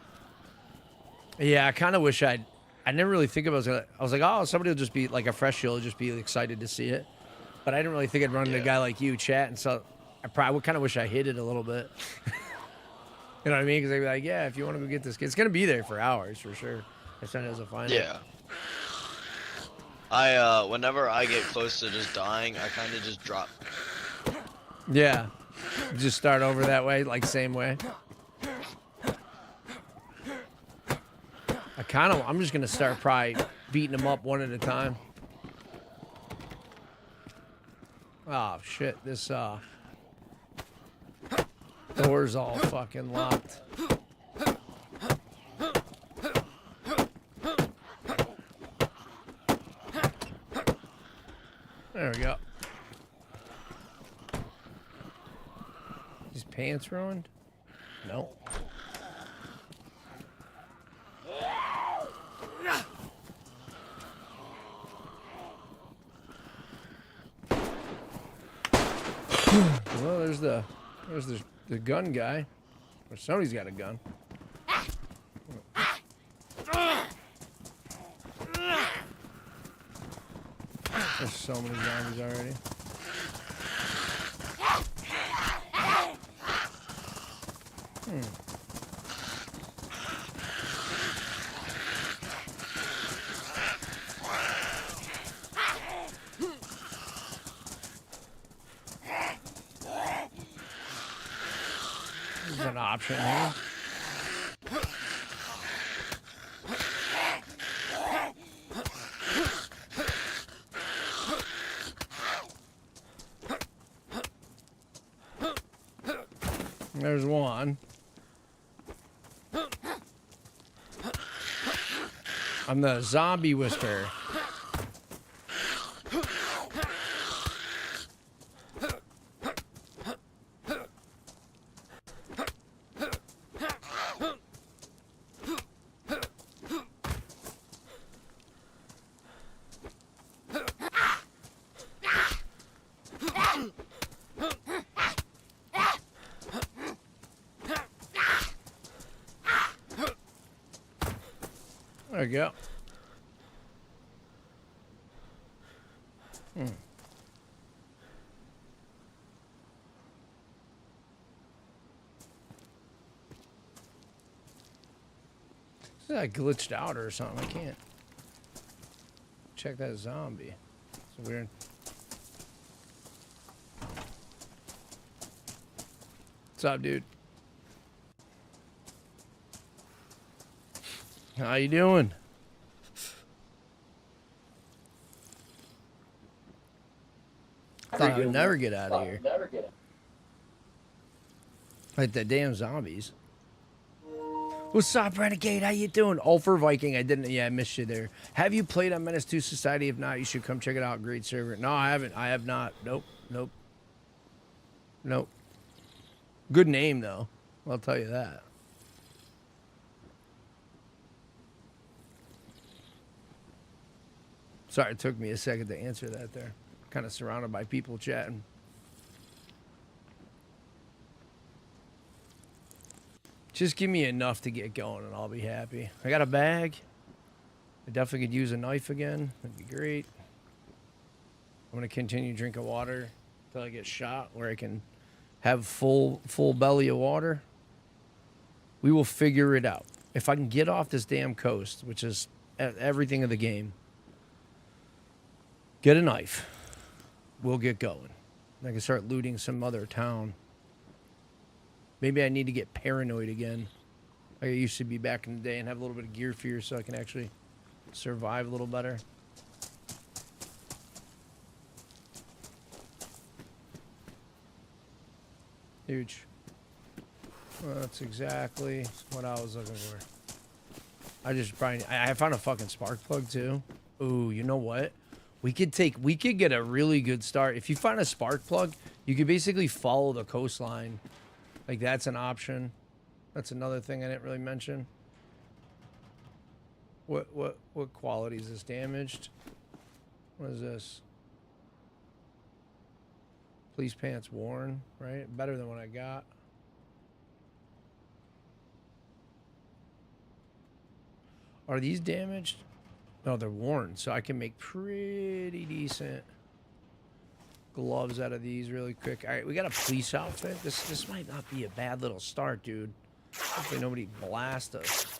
Yeah, I kind of wish I didn't really think about it. I was like, oh, somebody will just be like a fresh shield, just be excited to see it. But I didn't really think I'd run into a guy like you, chat, and so I probably kind of wish I hid it a little bit. You know what I mean? Because they'd be like, yeah, if you want to go get this kid, it's gonna be there for hours for sure. As soon as I find it. Yeah. Whenever I get close to just dying, I kind of just drop. Yeah. Just start over that way, like same way. I'm just gonna start probably beating them up one at a time. Oh shit, this door's all fucking locked. There we go. His pants ruined? No. Well, there's the gun guy. Or somebody's got a gun. There's so many zombies already. There's an option here. There's one. I'm the zombie whisperer. There we go. Is that glitched out or something? I can't check that zombie. It's weird. What's up, dude? How you doing? Thought I would never get out of here. Like the damn zombies. What's up, Renegade? How you doing? Ulfer Viking. I missed you there. Have you played on Menace 2 Society? If not, you should come check it out. Great server. No, I haven't. I have not. Nope. Good name, though. I'll tell you that. Sorry, it took me a second to answer that there. Kind of surrounded by people chatting. Just give me enough to get going and I'll be happy. I got a bag. I definitely could use a knife again. That'd be great. I'm going to continue drinking water until I get shot where I can have full belly of water. We will figure it out. If I can get off this damn coast, which is everything of the game, get a knife. We'll get going. I can start looting some other town. Maybe I need to get paranoid again. Like I used to be back in the day and have a little bit of gear fear so I can actually survive a little better. Huge. Well, that's exactly what I was looking for. I found a fucking spark plug too. Ooh, you know what? We could get a really good start. If you find a spark plug, you could basically follow the coastline. Like that's an option. That's another thing I didn't really mention. What quality is this? Damaged? What is this? Police pants worn, right? Better than what I got. Are these damaged? No, they're worn, so I can make pretty decent gloves out of these really quick. All right, we got a police outfit. This might not be a bad little start, dude. Hopefully nobody blast us.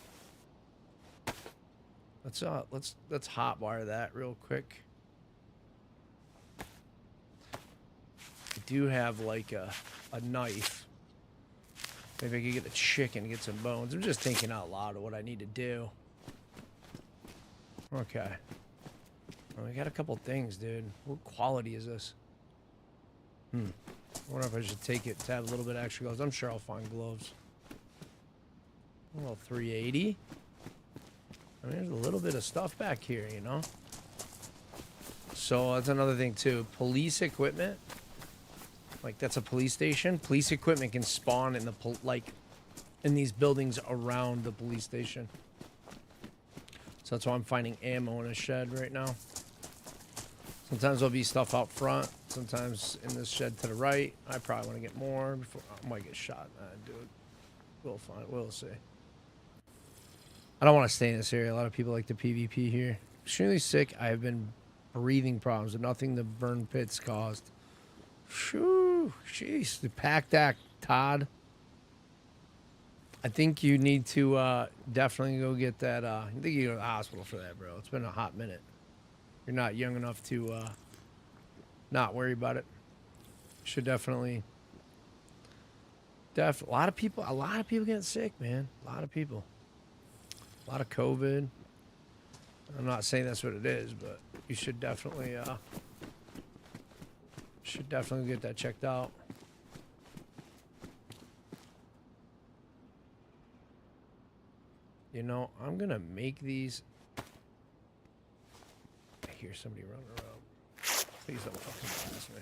Let's hotwire that real quick. I do have like a knife. Maybe I could get a chicken, get some bones. I'm just thinking out loud of what I need to do. Okay. Well, we got a couple things, dude. What quality is this? I wonder if I should take it to have a little bit of extra gloves. I'm sure I'll find gloves. Well, 380. I mean, there's a little bit of stuff back here, you know? So that's another thing, too. Police equipment. Like, that's a police station. Police equipment can spawn in the, in these buildings around the police station. So that's why I'm finding ammo in a shed right now. Sometimes there'll be stuff out front. Sometimes in this shed to the right. I probably want to get more before I might get shot. Dude, we'll find. We'll see. I don't want to stay in this area. A lot of people like the PvP here. Extremely sick. I have been breathing problems. Nothing the burn pits caused. Shoo, jeez, the packed act, Todd. I think you need to definitely go get that. I think you go to the hospital for that, bro. It's been a hot minute. You're not young enough to not worry about it. Should definitely. A lot of people getting sick, man. A lot of people. A lot of COVID. I'm not saying that's what it is, but you should definitely get that checked out. You know, I'm gonna make these. I hear somebody running around. Please don't fucking blast me.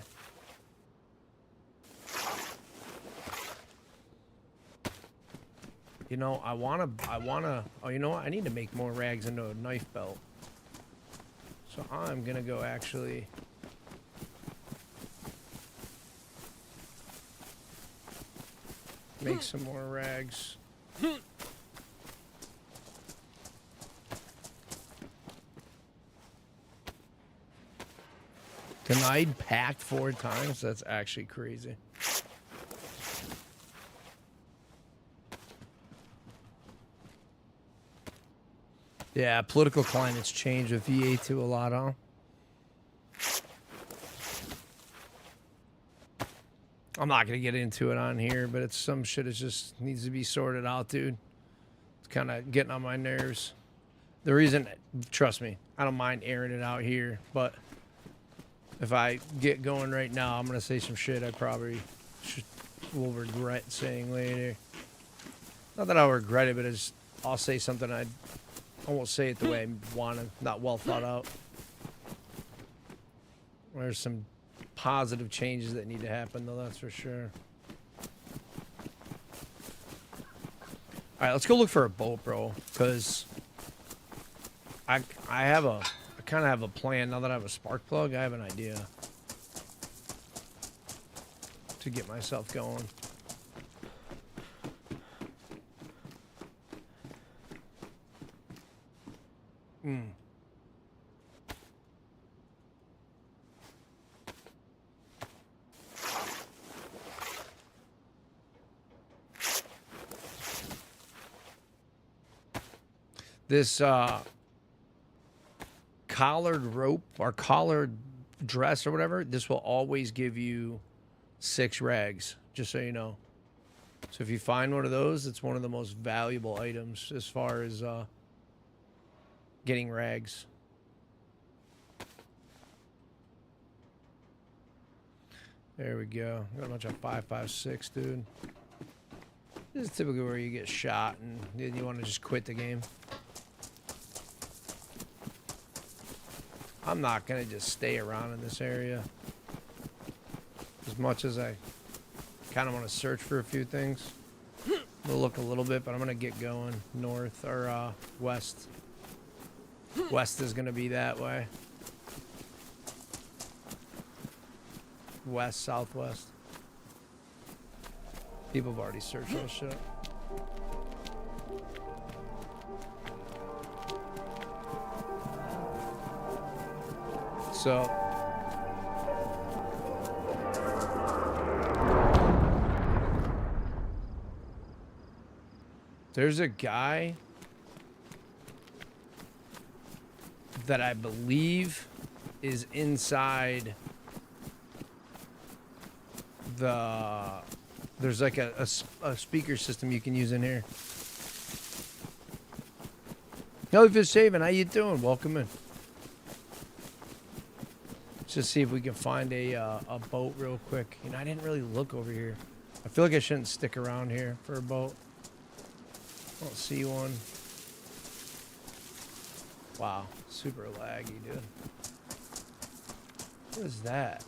You know, I wanna, oh, you know what? I need to make more rags into a knife belt. So I'm gonna go actually. Make some more rags. Denied packed 4 times? That's actually crazy. Yeah, political climate's changed with VA2 a lot, huh? I'm not going to get into it on here, but it's some shit that just needs to be sorted out, dude. It's kind of getting on my nerves. The reason, trust me, I don't mind airing it out here, but if I get going right now, I'm going to say some shit I probably will regret saying later. Not that I'll regret it, but I'll say something I won't say it the way I want to, not well thought out. There's some positive changes that need to happen, though, that's for sure. All right, let's go look for a boat, bro, because I kind of have a plan now that I have a spark plug. I have an idea to get myself going. This collared rope or collared dress or whatever, this will always give you 6 rags, just so you know. So if you find one of those, it's one of the most valuable items as far as getting rags. There we go. Got a bunch of 5.56, dude. This is typically where you get shot and then you want to just quit the game. I'm not going to just stay around in this area as much as I kind of want to search for a few things. We'll look a little bit, but I'm going to get going north or west. West is going to be that way. West, southwest. People have already searched this shit. what's up. There's a guy that I believe is inside the... There's like a speaker system you can use in here. Jellyfish Saving, how you doing? Welcome in. Let's just see if we can find a boat real quick. You know, I didn't really look over here. I feel like I shouldn't stick around here for a boat. I don't see one. Wow, super laggy, dude. What is that?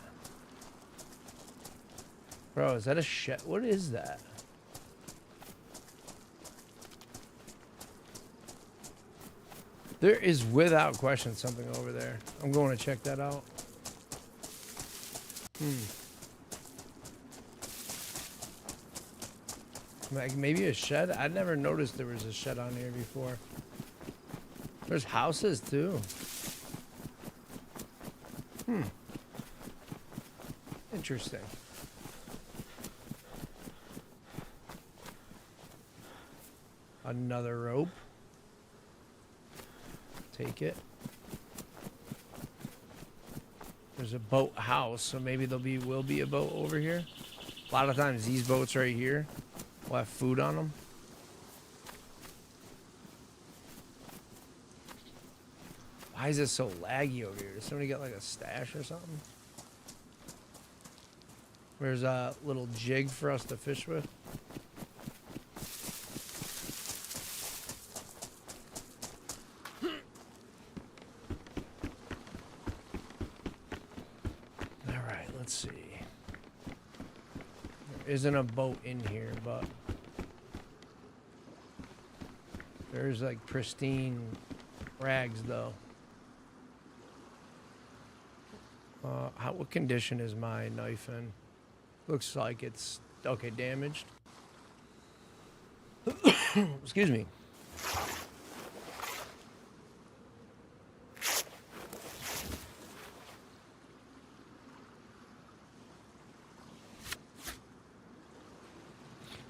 Bro, is that a shed? What is that? There is without question something over there. I'm going to check that out. Like maybe a shed? I never noticed there was a shed on here before. There's houses too. Interesting. Another rope. Take it. There's a boat house, so maybe will be a boat over here. A lot of times these boats right here will have food on them. Why is it so laggy over here? Does somebody got like a stash or something? There's a little jig for us to fish with. Alright, let's see. There isn't a boat in here, but there's like pristine rags though. What condition is my knife in? Looks like it's okay, damaged. Excuse me.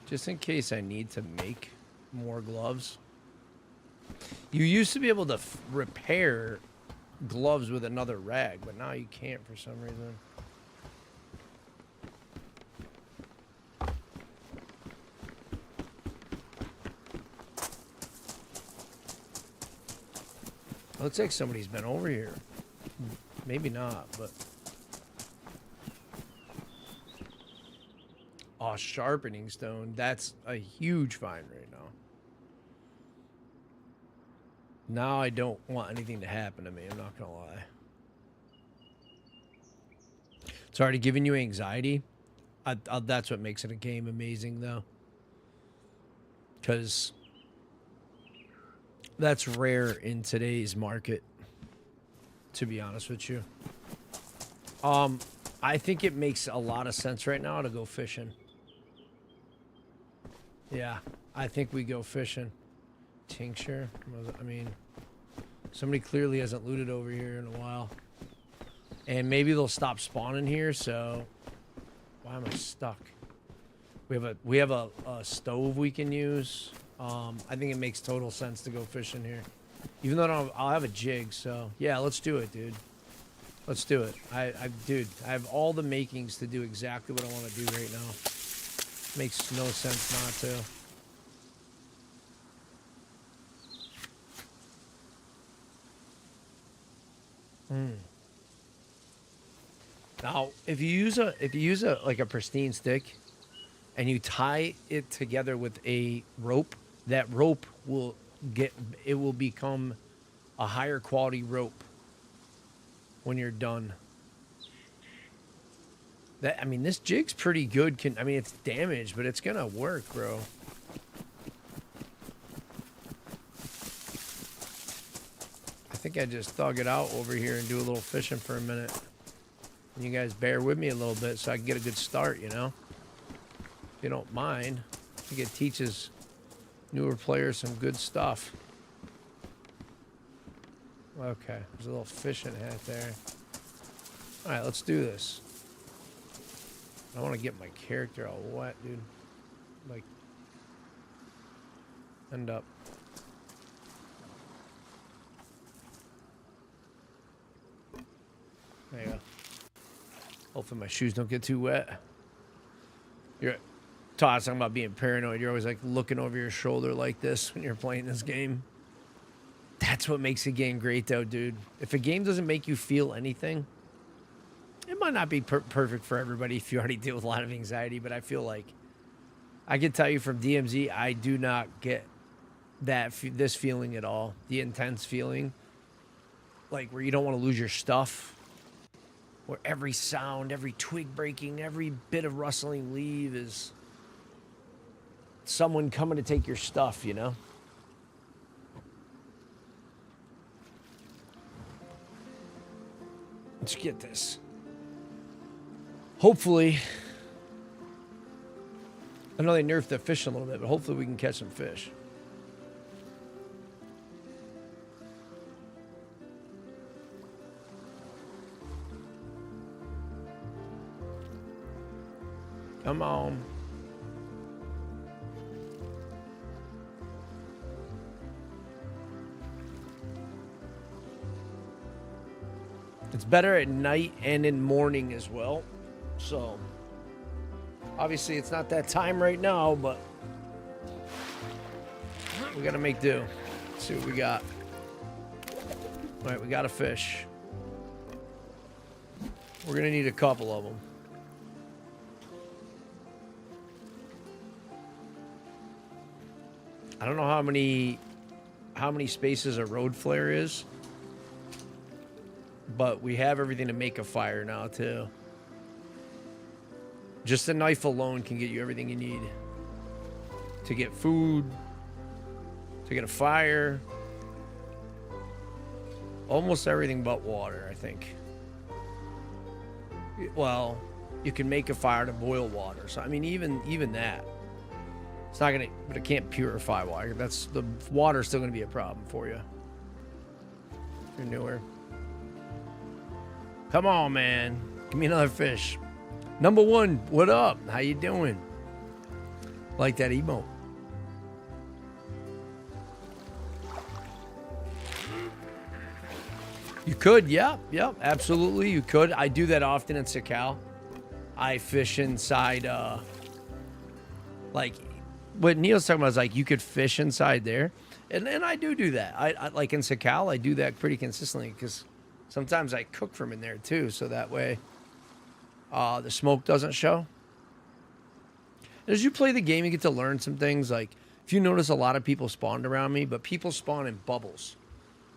Just in case I need to make more gloves. You used to be able to repair gloves with another rag, but now you can't for some reason. Looks like somebody's been over here. Maybe not, but... Oh, sharpening stone. That's a huge find right now. Now I don't want anything to happen to me. I'm not going to lie. It's already giving you anxiety. That's what makes it a game amazing, though. Because that's rare in today's market, to be honest with you. I think it makes a lot of sense right now to go fishing. Yeah, I think we go fishing. Tincture? I mean, somebody clearly hasn't looted over here in a while. And maybe they'll stop spawning here, so... Why am I stuck? We have a stove we can use. I think it makes total sense to go fishing here. Even though I'll have a jig, so... Yeah, let's do it, dude. Let's do it. Dude, I have all the makings to do exactly what I want to do right now. Makes no sense not to. Now, if you use a like a pristine stick and you tie it together with a rope, that rope will become a higher quality rope when you're done. I mean, this jig's pretty good. I mean, it's damaged, but it's gonna work, bro. I think I just thug it out over here and do a little fishing for a minute. And you guys bear with me a little bit so I can get a good start, you know? If you don't mind. I think it teaches newer players some good stuff. Okay, there's a little fishing hat there. All right, let's do this. I want to get my character all wet, dude. Like, end up. There you go. Hopefully my shoes don't get too wet. You're Todd's talking about being paranoid. You're always like looking over your shoulder like this when you're playing this game. That's what makes a game great, though, dude. If a game doesn't make you feel anything, it might not be perfect for everybody if you already deal with a lot of anxiety, but I feel like I can tell you from DMZ, I do not get this feeling at all. The intense feeling, like where you don't want to lose your stuff, where every sound, every twig breaking, every bit of rustling leaf is someone coming to take your stuff, you know? Let's get this. Hopefully, I know they nerfed the fish a little bit, but hopefully we can catch some fish. Come on. It's better at night and in morning as well. So, obviously it's not that time right now, but we gotta make do. Let's see what we got. All right, we got a fish. We're gonna need a couple of them. I don't know how many spaces a road flare is, but we have everything to make a fire now too. Just a knife alone can get you everything you need to get food, to get a fire, almost everything but water, I think. Well, you can make a fire to boil water. So I mean, even that, it's not gonna, but it can't purify water. That's the water's still gonna be a problem for you. If you're newer. Come on, man. Give me another fish. Number one, what up? How you doing? Like that emote. You could, yeah, absolutely. You could. I do that often in Sakal. I fish inside, like, what Neil's talking about is like you could fish inside there. And I do that. I like in Sakal, I do that pretty consistently because sometimes I cook from in there too. So that way, the smoke doesn't show. As you play the game, you get to learn some things. Like, if you notice, a lot of people spawned around me, but people spawn in bubbles.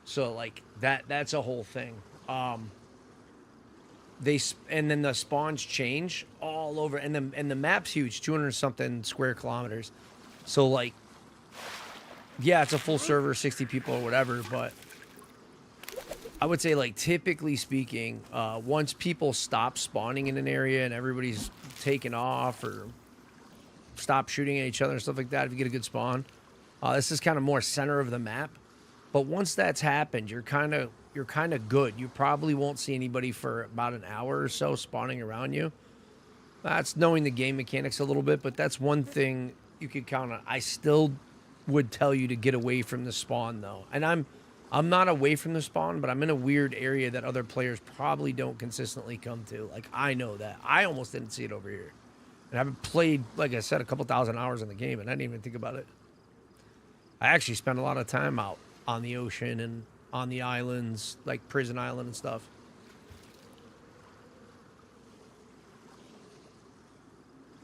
So, like, that's a whole thing. And then the spawns change all over. And the map's huge, 200-something square kilometers. So, like, yeah, it's a full server, 60 people or whatever, but I would say, like, typically speaking, once people stop spawning in an area and everybody's taken off or stop shooting at each other and stuff like that, if you get a good spawn, this is kind of more center of the map. But once that's happened, you're kind of good. You probably won't see anybody for about an hour or so spawning around you. That's knowing the game mechanics a little bit, but that's one thing you could count on. I still would tell you to get away from the spawn, though. And I'm not away from the spawn, but I'm in a weird area that other players probably don't consistently come to. Like, I know that. I almost didn't see it over here. And I've played, like I said, a couple thousand hours in the game, and I didn't even think about it. I actually spent a lot of time out on the ocean and on the islands, like Prison Island and stuff.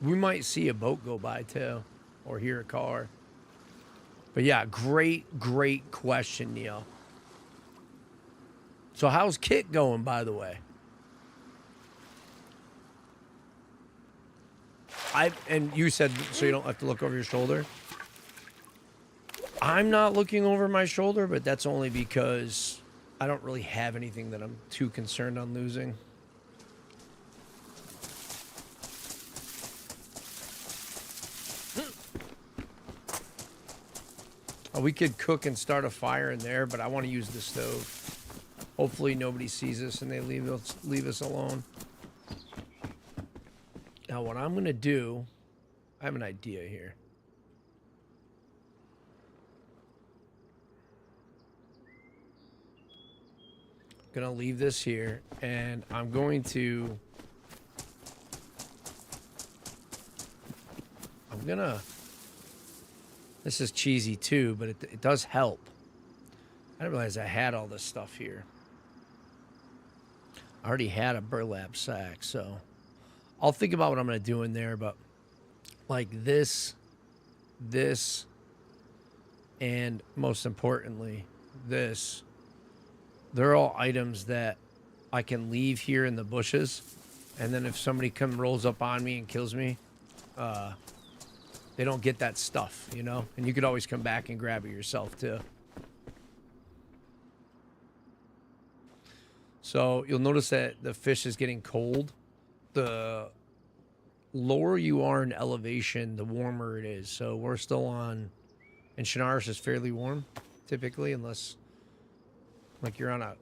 We might see a boat go by, too, or hear a car. But yeah, great question, Neil. So how's Kit going, by the way? And you said so you don't have to look over your shoulder. I'm not looking over my shoulder, but that's only because I don't really have anything that I'm too concerned on losing. We could cook and start a fire in there, but I want to use the stove. Hopefully nobody sees us and they leave us alone. Now what I'm gonna do, I have an idea here. I'm gonna leave this here, and I'm going to. This is cheesy too, but it does help. I didn't realize I had all this stuff here. I already had a burlap sack, so I'll think about what I'm going to do in there, but like this, and most importantly, this, they're all items that I can leave here in the bushes, and then if somebody rolls up on me and kills me, they don't get that stuff, you know? And you could always come back and grab it yourself, too. So you'll notice that the fish is getting cold. The lower you are in elevation, the warmer it is. So we're still on... And Chernarus is fairly warm, typically, unless... Like you're on a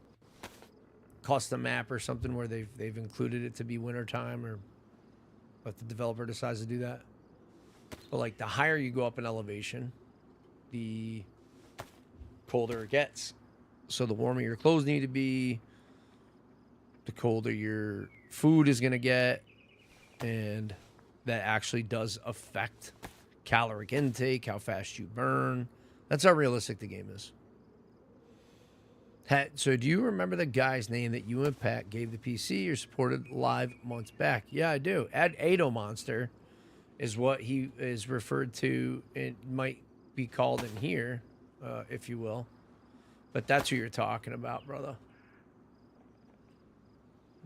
custom map or something where they've included it to be wintertime, or if the developer decides to do that. But like the higher you go up in elevation, the colder it gets. So the warmer your clothes need to be, the colder your food is going to get, and that actually does affect caloric intake, how fast you burn. That's how realistic the game is. So do you remember the guy's name that you and Pat gave the PC or supported live months back? Yeah, I do. Ado Monster is what he is referred to. It might be called in here, if you will. But that's who you're talking about, brother.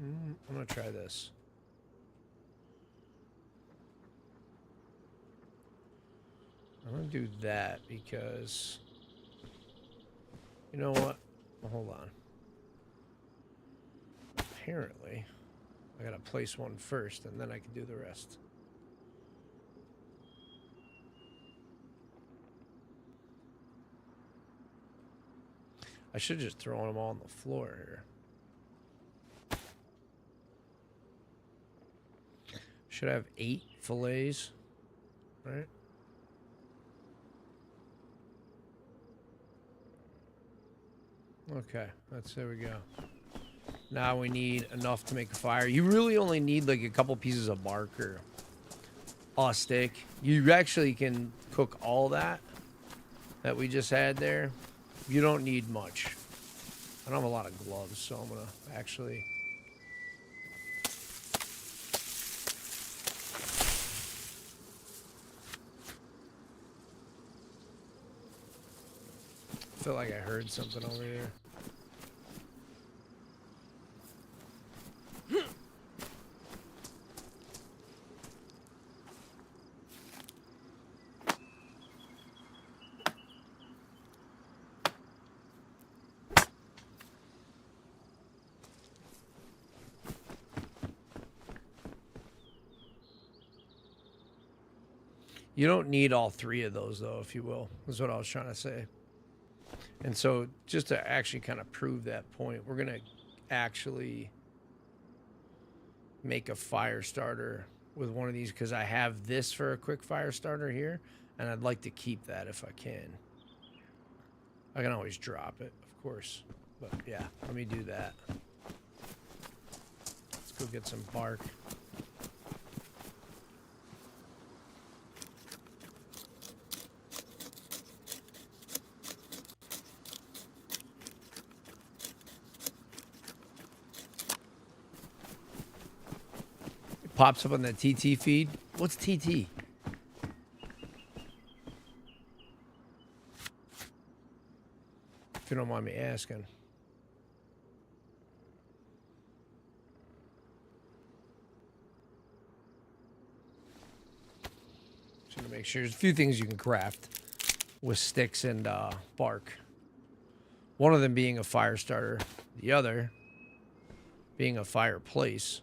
I'm going to try this. I'm going to do that because... You know what? Well, hold on. Apparently, I got to place one first, and then I can do the rest. I should just throw them all on the floor here. Should have 8 fillets, right? Okay, there we go. Now we need enough to make a fire. You really only need like a couple pieces of bark or a stick. You actually can cook all that we just had there. You don't need much. I don't have a lot of gloves, so I'm gonna actually... I feel like I heard something over here. You don't need all 3 of those, though, if you will, is what I was trying to say. And so just to actually kind of prove that point, we're going to actually make a fire starter with one of these, because I have this for a quick fire starter here, and I'd like to keep that if I can. I can always drop it, of course. But, yeah, let me do that. Let's go get some bark. Pops up on the TT feed. What's TT? If you don't mind me asking. Just want to make sure. There's a few things you can craft with sticks and bark. One of them being a fire starter. The other being a fireplace.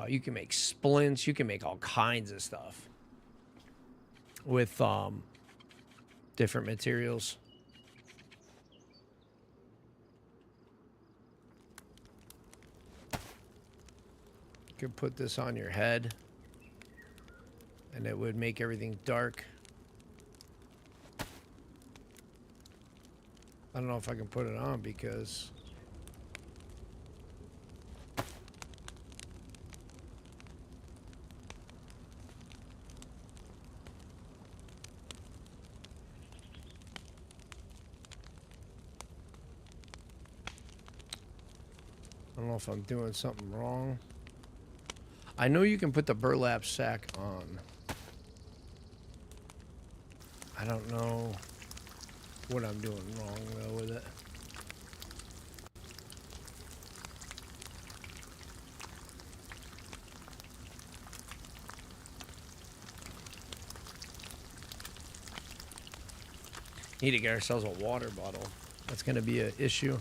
You can make splints. You can make all kinds of stuff with different materials. could put this on your head and it would make everything dark. I don't know if I can put it on because I don't know if I'm doing something wrong. I know you can put the burlap sack on. I don't know what I'm doing wrong though with it. Need to get ourselves a water bottle. That's going to be an issue.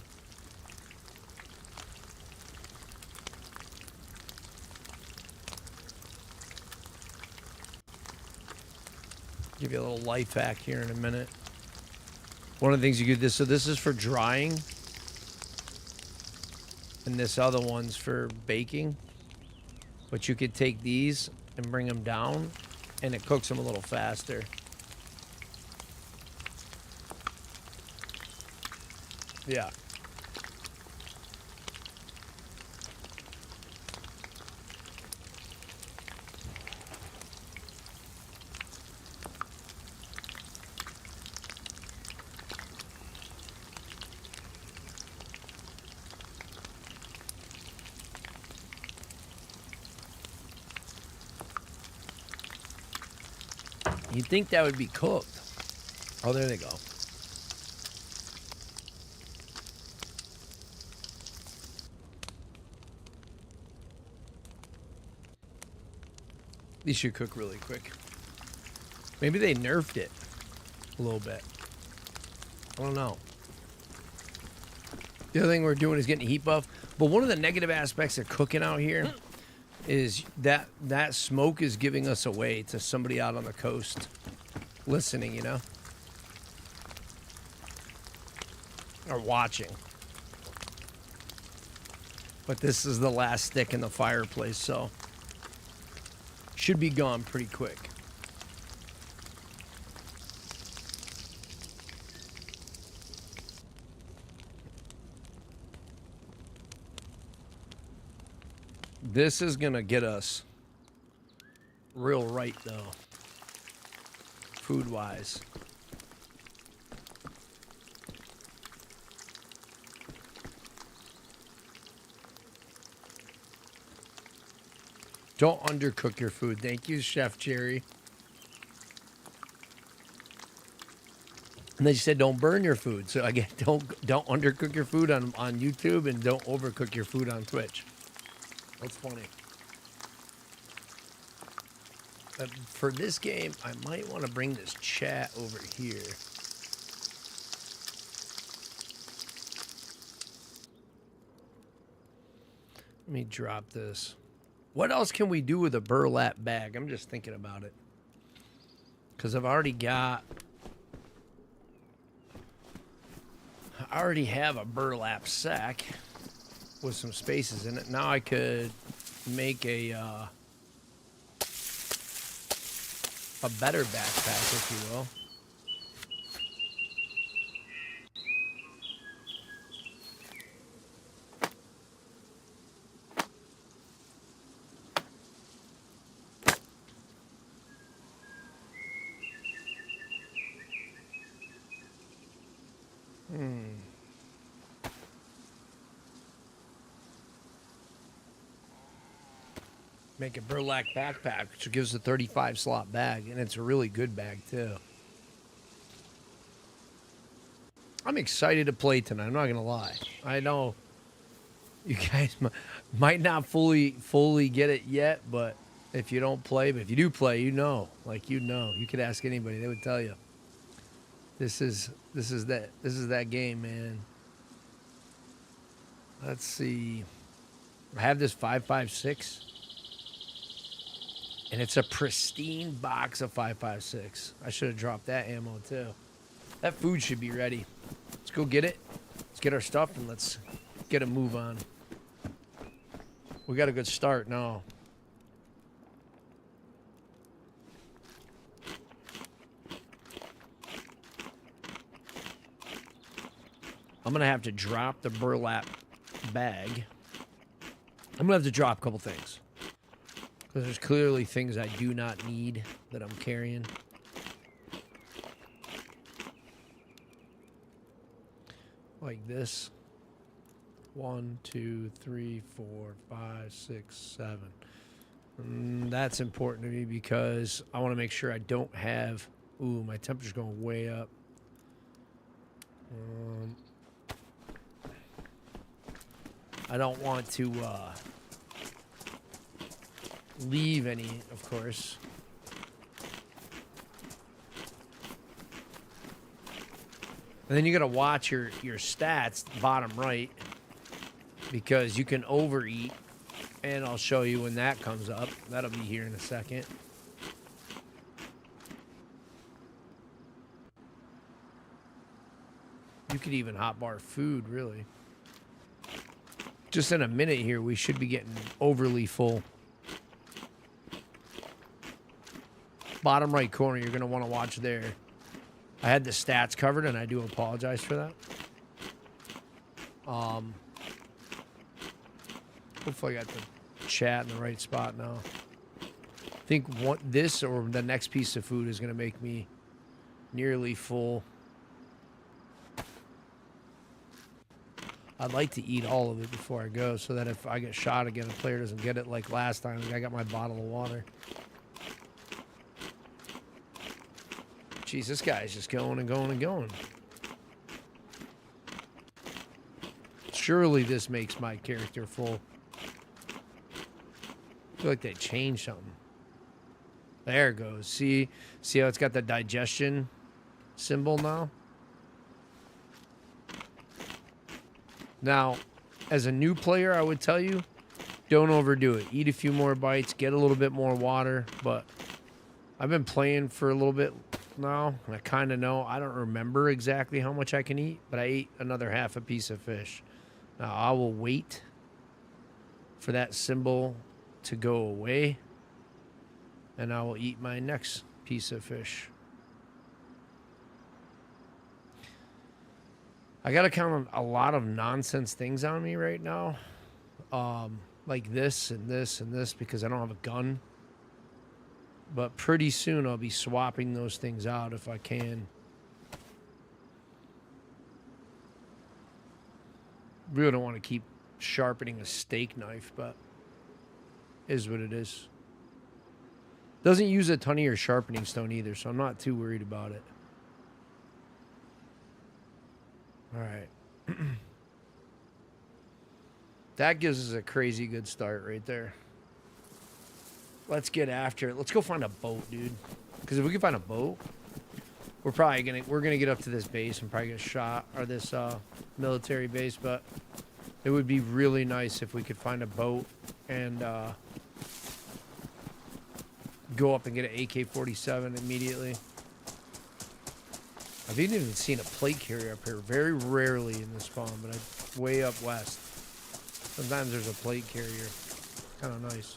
Give you a little life hack here in a minute. One of the things you could do, so this is for drying, and this other one's for baking. But you could take these and bring them down, and it cooks them a little faster. Yeah. You'd think that would be cooked. Oh, there they go. These should cook really quick. Maybe they nerfed it a little bit. I don't know. The other thing we're doing is getting a heat buff. But one of the negative aspects of cooking out here is that smoke is giving us away to somebody out on the coast listening, you know? Or watching. But this is the last stick in the fireplace, so should be gone pretty quick. This is gonna get us real right though, food-wise. Don't undercook your food. Thank you, Chef Jerry. And then you said don't burn your food. So again, don't undercook your food on YouTube, and don't overcook your food on Twitch. That's funny. For this game, I might want to bring this chat over here. Let me drop this. What else can we do with a burlap bag? I'm just thinking about it. Because I already have a burlap sack with some spaces in it. Now I could make a better backpack, if you will. Make a burlap backpack, which gives a 35 slot bag, and it's a really good bag too. I'm excited to play tonight. I'm not gonna lie. I know you guys might not fully get it yet, but if you don't play, but if you do play, you know, you could ask anybody, they would tell you. This is that game, man. Let's see. I have this 5.56. And it's a pristine box of 5.56. I should have dropped that ammo too. That food should be ready. Let's go get it. Let's get our stuff and let's get a move on. We got a good start now. I'm gonna have to drop the burlap bag. I'm gonna have to drop a couple things. Because there's clearly things I do not need that I'm carrying. Like this. 1, 2, 3, 4, 5, 6, 7. That's important to me because I want to make sure I don't have... Ooh, my temperature's going way up. I don't want to leave any, of course. And then you got to watch your stats, bottom right, because you can overeat, and I'll show you when that comes up. That'll be here in a second. You could even hotbar food, really. Just in a minute here, we should be getting overly full. Bottom right corner, you're going to want to watch there. I had the stats covered, and I do apologize for that. Hopefully I got the chat in the right spot now. I think this or the next piece of food is going to make me nearly full. I'd like to eat all of it before I go so that if I get shot again, the player doesn't get it like last time. I got my bottle of water. Jeez, this guy's just going and going and going. Surely this makes my character full. I feel like they changed something. There it goes. See how it's got the digestion symbol now? Now, as a new player, I would tell you, don't overdo it. Eat a few more bites, get a little bit more water, but I've been playing for a little bit now, and I kind of know. I don't remember exactly how much I can eat, but I ate another half a piece of fish. Now, I will wait for that symbol to go away, and I will eat my next piece of fish. I got to count a lot of nonsense things on me right now. Like this and this and this because I don't have a gun. But pretty soon I'll be swapping those things out if I can. Really don't want to keep sharpening a steak knife, but is what it is. Doesn't use a ton of your sharpening stone either, so I'm not too worried about it. All right. That gives us a crazy good start right there. Let's get after it. Let's go find a boat, dude. Because if we can find a boat, we're gonna get up to this base and probably get shot, or this military base. But it would be really nice if we could find a boat and go up and get an AK-47 immediately. I've even seen a plate carrier up here. Very rarely in the spawn, but way up west. Sometimes there's a plate carrier. Kind of nice.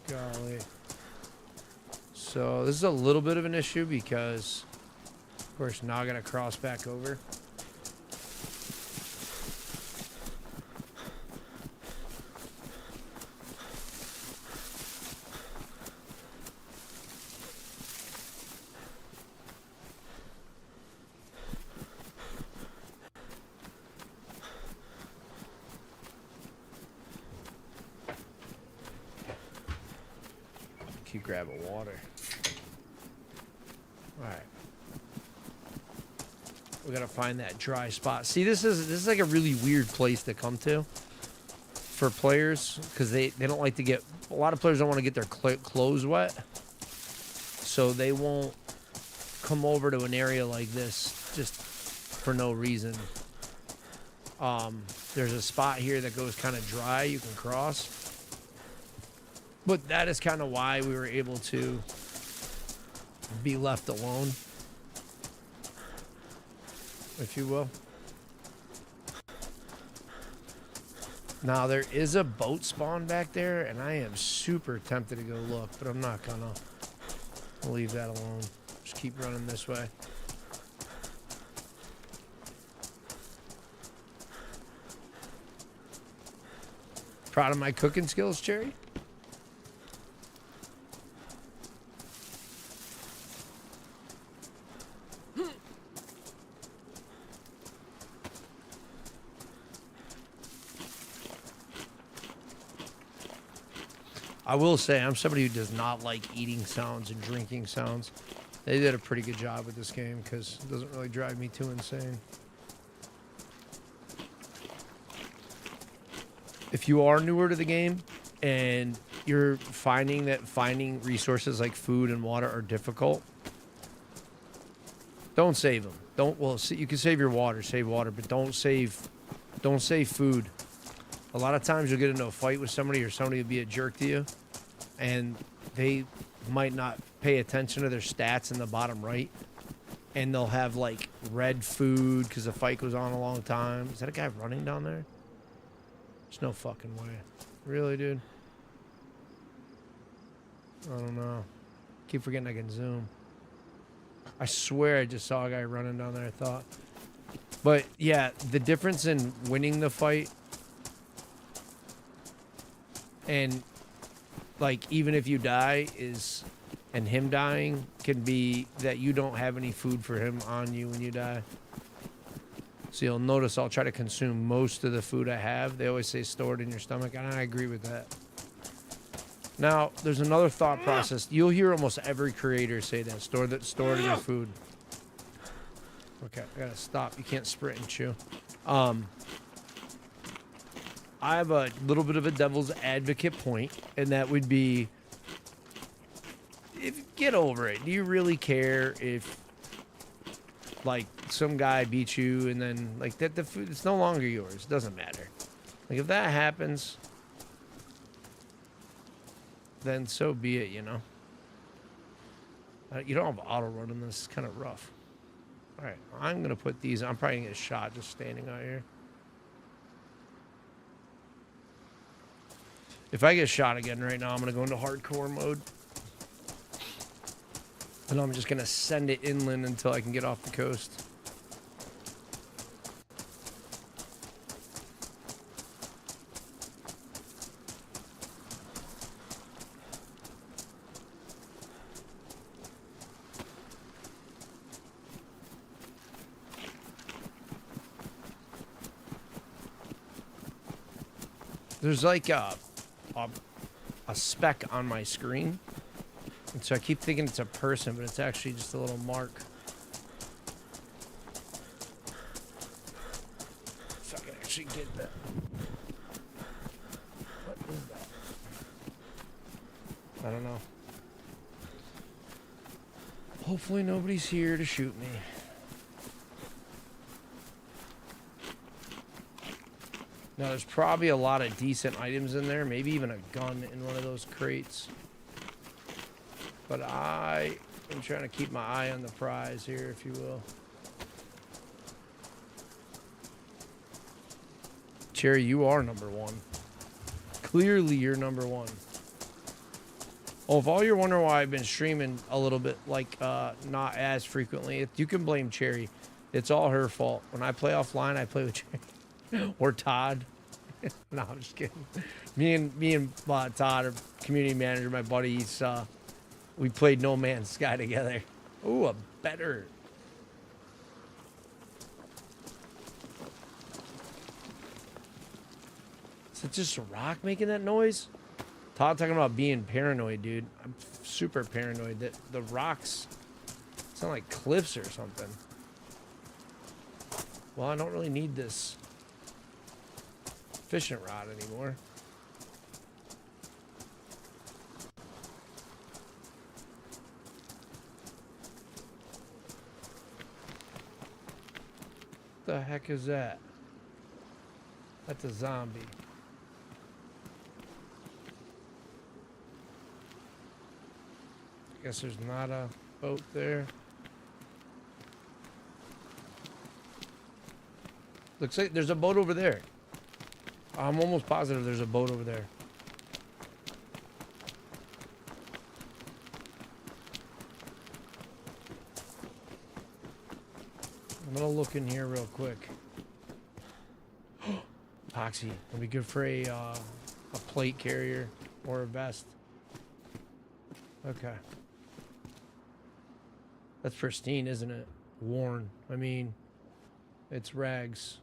Golly. So this is a little bit of an issue because, of course, now I gotta cross back over. Keep grabbing water. All right. We gotta find that dry spot. See, this is like a really weird place to come to for players because they don't like to get. A lot of players don't want to get their clothes wet, so they won't come over to an area like this just for no reason. There's a spot here that goes kind of dry. You can cross. But that is kind of why we were able to be left alone, if you will. Now, there is a boat spawn back there, and I am super tempted to go look, but I'm not gonna. I'll leave that alone. Just keep running this way. Proud of my cooking skills, Cherry? I will say, I'm somebody who does not like eating sounds and drinking sounds. They did a pretty good job with this game because it doesn't really drive me too insane. If you are newer to the game and you're finding that finding resources like food and water are difficult, don't save them. Well, you can save your water, but don't save food. A lot of times you'll get into a fight with somebody or somebody will be a jerk to you and they might not pay attention to their stats in the bottom right and they'll have like red food because the fight goes on a long time. Is that a guy running down there? There's no fucking way. Really, dude? I don't know. Keep forgetting I can zoom. I swear I just saw a guy running down there, I thought. But yeah, the difference in winning the fight and like even if you die and him dying can be that you don't have any food for him on you when you die. So you'll notice I'll try to consume most of the food I have. They always say store it in your stomach, and I agree with that. Now, there's another thought process. You'll hear almost every creator say that. Store it in your food. Okay, I gotta stop. You can't sprint and chew. I have a little bit of a devil's advocate point, and that would be, get over it. Do you really care if, like, some guy beats you and then, like, the food, it's no longer yours. It doesn't matter. Like, if that happens, then so be it, you know? You don't have auto run in this. It's kind of rough. All right, I'm going to put these, I'm probably going to get shot just standing out here. If I get shot again right now, I'm going to go into hardcore mode. And I'm just going to send it inland until I can get off the coast. There's like a speck on my screen. And so I keep thinking it's a person, but it's actually just a little mark. If I can actually get that. What is that? I don't know. Hopefully nobody's here to shoot me. Now there's probably a lot of decent items in there, maybe even a gun in one of those crates. But I am trying to keep my eye on the prize here, if you will. Cherry, you are number one. Clearly you're number one. Oh, if all you're wondering why I've been streaming a little bit, like, not as frequently, you can blame Cherry. It's all her fault. When I play offline, I play with Cherry. Or Todd. No, I'm just kidding. Me and Todd, our community manager, my buddy, we played No Man's Sky together. Ooh, a better. Is it just a rock making that noise? Todd talking about being paranoid, dude. I'm super paranoid that the rocks sound like cliffs or something. Well, I don't really need this fishing rod anymore. What the heck is that? That's a zombie. Guess there's not a boat there. Looks like there's a boat over there. I'm almost positive there's a boat over there. I'm gonna look in here real quick. Epoxy. It'll be good for a plate carrier or a vest. Okay. That's pristine, isn't it? Worn. I mean, it's rags.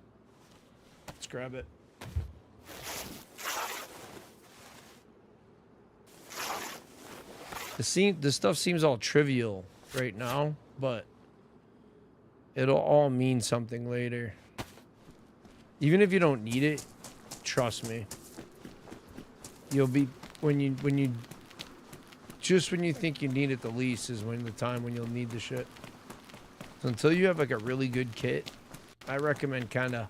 Let's grab it. The stuff seems all trivial right now, but it'll all mean something later. Even if you don't need it, trust me. You'll be when you just when you think you need it the least is when the time when you'll need the shit. So until you have like a really good kit, I recommend kind of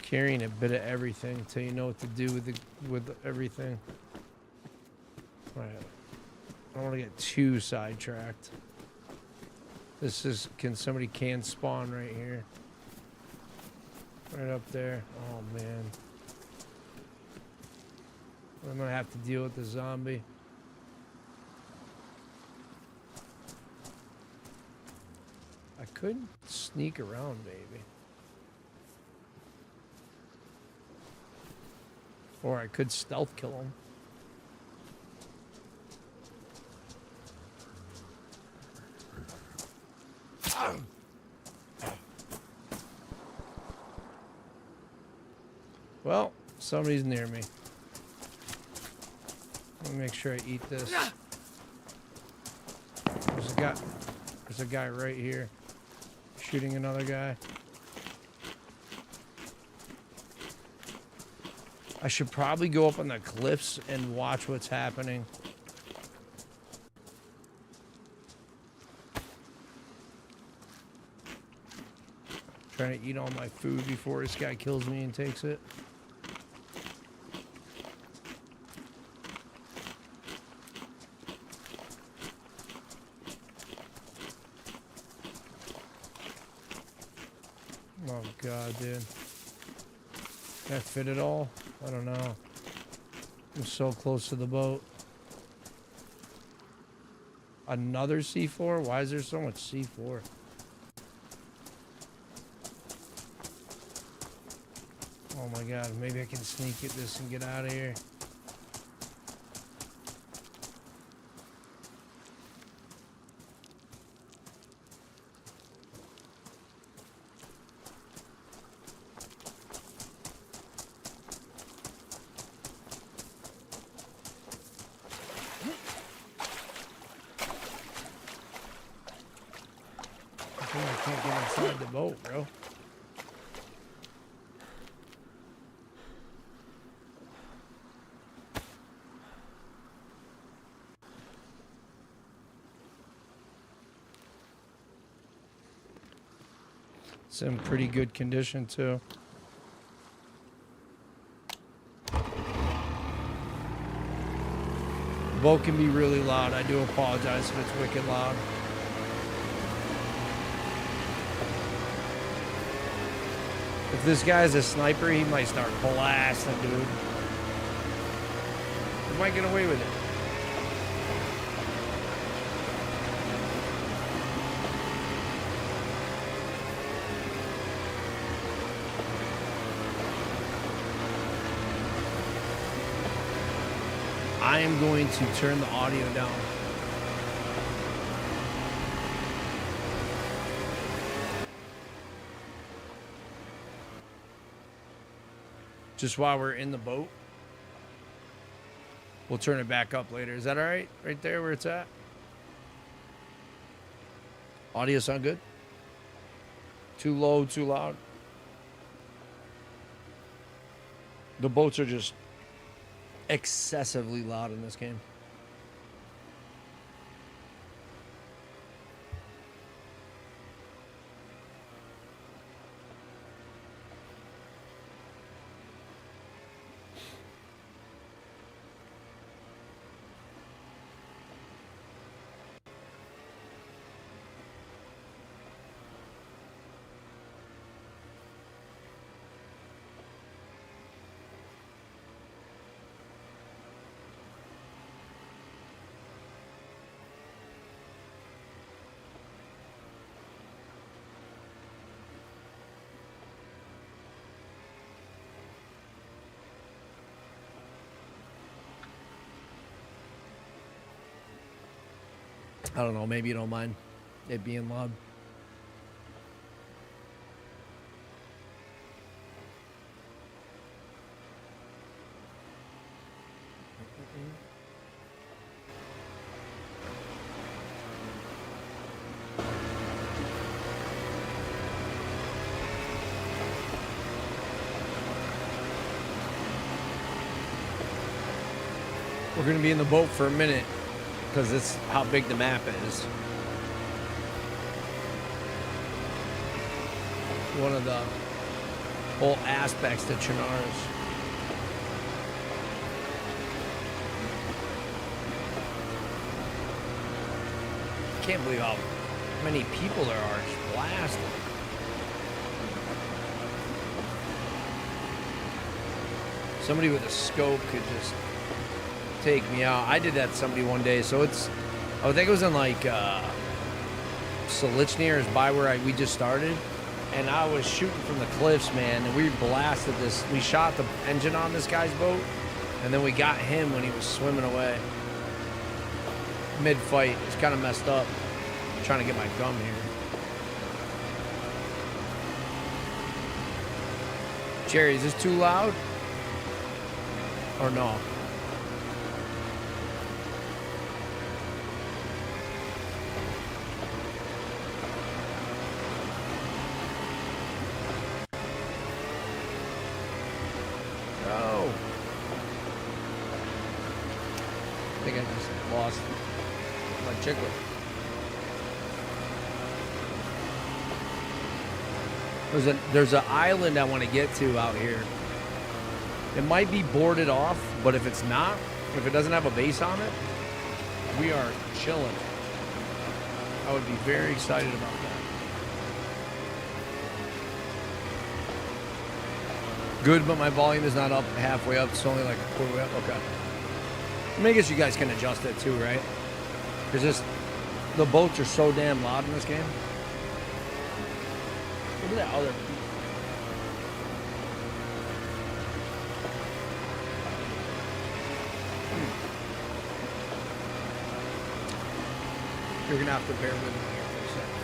carrying a bit of everything until you know what to do with everything. All right. I don't want to get too sidetracked. This is somebody can spawn right here. Right up there. Oh man. I'm gonna have to deal with the zombie. I could sneak around maybe. Or I could stealth kill him. Well, somebody's near me. Let me make sure I eat this. There's a guy right here shooting another guy. I should probably go up on the cliffs and watch what's happening. Trying to eat all my food before this guy kills me and takes it. Oh god, dude. Can I fit it all? I don't know. I'm so close to the boat. Another C4? Why is there so much C4? Oh my god, maybe I can sneak at this and get out of here. I can't get inside the boat, bro. It's in pretty good condition too. The boat can be really loud. I do apologize if it's wicked loud. If this guy's a sniper, he might start blasting, dude. He might get away with it. I am going to turn the audio down. Just while we're in the boat. We'll turn it back up later. Is that all right? Right there where it's at? Audio sound good? Too low, too loud? The boats are just excessively loud in this game. I don't know, maybe you don't mind it being loud. We're going to be in the boat for a minute because it's how big the map is. One of the whole aspects to Chernarus. Can't believe how many people there are. It's blasted. Somebody with a scope could just take me out. I did that to somebody one day, so it's, I think it was in like Solichny, is by where we just started, and I was shooting from the cliffs, man, and we blasted this. We shot the engine on this guy's boat, and then we got him when he was swimming away. Mid-fight, it's kind of messed up. I'm trying to get my gum here. Jerry, is this too loud? Or no? No. I think I just lost my chicklet. There's an island I want to get to out here. It might be boarded off, but if it's not, if it doesn't have a base on it, we are chilling. I would be very excited about that. Good, but my volume is not up halfway up. It's only like a quarter way up. Okay. I mean, I guess you guys can adjust it too, right? Because just the boats are so damn loud in this game. Look at that other. You're gonna have to bear with me here for a second.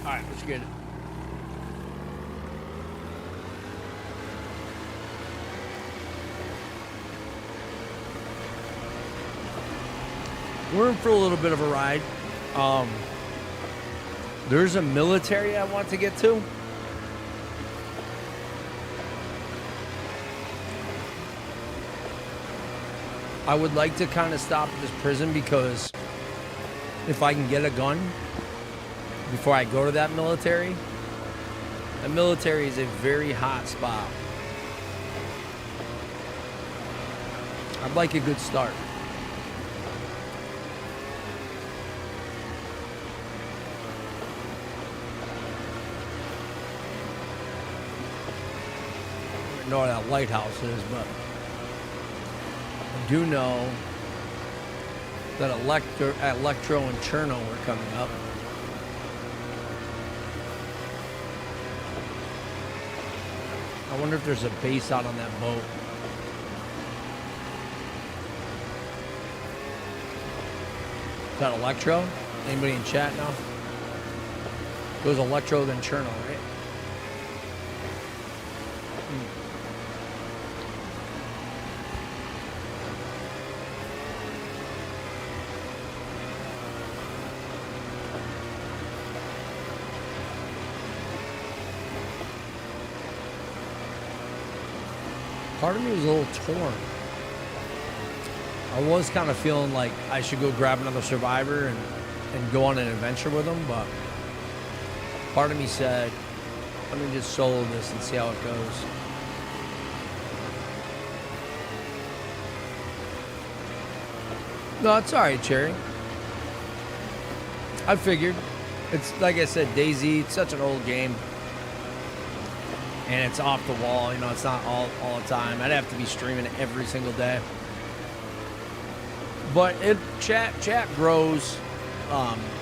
All right, let's get it. We're in for a little bit of a ride. There's a military I want to get to. I would like to kind of stop at this prison because if I can get a gun before I go to that military is a very hot spot. I'd like a good start. I don't know where that lighthouse is, but I do know that Electro and Cherno are coming up. I wonder if there's a base out on that boat. Is that Electro? Anybody in chat now? It was Electro, then Cherno, right? Part of me was a little torn. I was kind of feeling like I should go grab another survivor and go on an adventure with them, but part of me said, let me just solo this and see how it goes. No, it's alright, Cherry. I figured. It's like I said, DayZ, it's such an old game. And it's off the wall, you know, it's not all the time. I'd have to be streaming it every single day. But chat grows,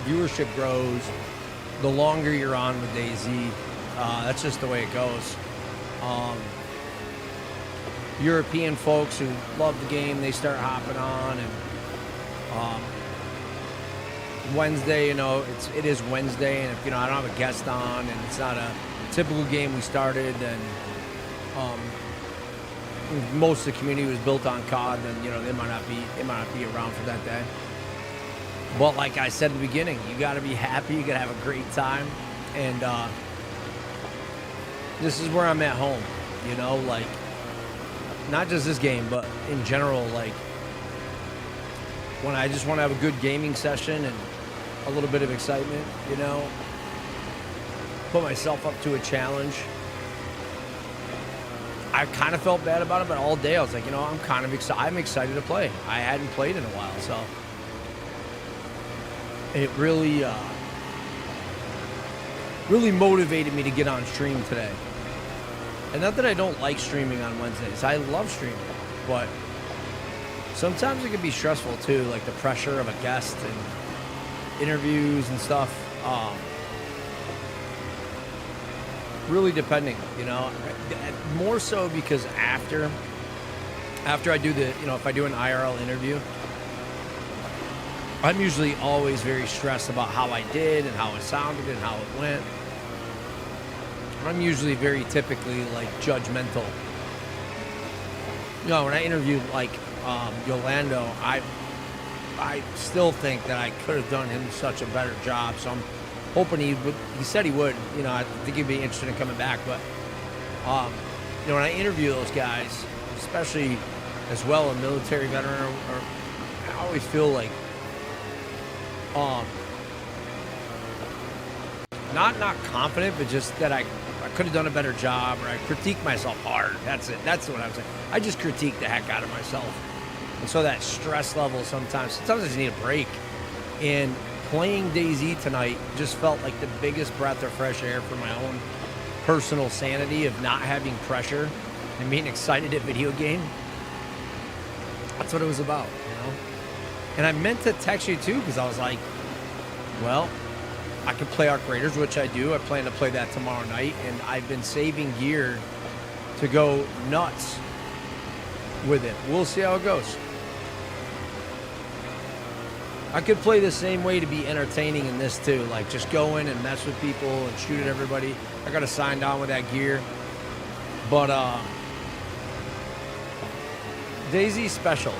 viewership grows the longer you're on with DayZ. That's just the way it goes. European folks who love the game, they start hopping on, and Wednesday, you know, it is Wednesday, and if, you know, I don't have a guest on, and it's not a typical game we started, then most of the community was built on COD, then, you know, they might not be around for that day. But like I said at the beginning, you got to be happy, you got to have a great time, and this is where I'm at home, you know, like, not just this game, but in general, like, when I just want to have a good gaming session and a little bit of excitement, you know, put myself up to a challenge. I kind of felt bad about it, but all day I was like, you know, I'm kind of excited. I'm excited to play. I hadn't played in a while, so it really, really motivated me to get on stream today. And not that I don't like streaming on Wednesdays. I love streaming, but sometimes it can be stressful too, like the pressure of a guest and interviews and stuff. Really depending, you know, more so because after I do the, you know, if I do an IRL interview, I'm usually always very stressed about how I did and how it sounded and how it went. I'm usually very typically like judgmental. You know, when I interviewed like Yolando, I still think that I could have done him such a better job. So I'm hoping he would. He said he would. You know, I think he'd be interested in coming back. But you know, when I interview those guys, especially as well a military veteran, or I always feel like not confident, but just that I could have done a better job, or I critique myself hard. That's it. That's what I'm saying. I just critique the heck out of myself. And so that stress level sometimes I just need a break. And playing DayZ tonight just felt like the biggest breath of fresh air for my own personal sanity of not having pressure and being excited at video game. That's what it was about, you know? And I meant to text you too, because I was like, well, I can play Arc Raiders, which I do. I plan to play that tomorrow night, and I've been saving gear to go nuts with it. We'll see how it goes. I could play the same way to be entertaining in this too, like just go in and mess with people and shoot at everybody. I got to sign down with that gear. But DayZ's special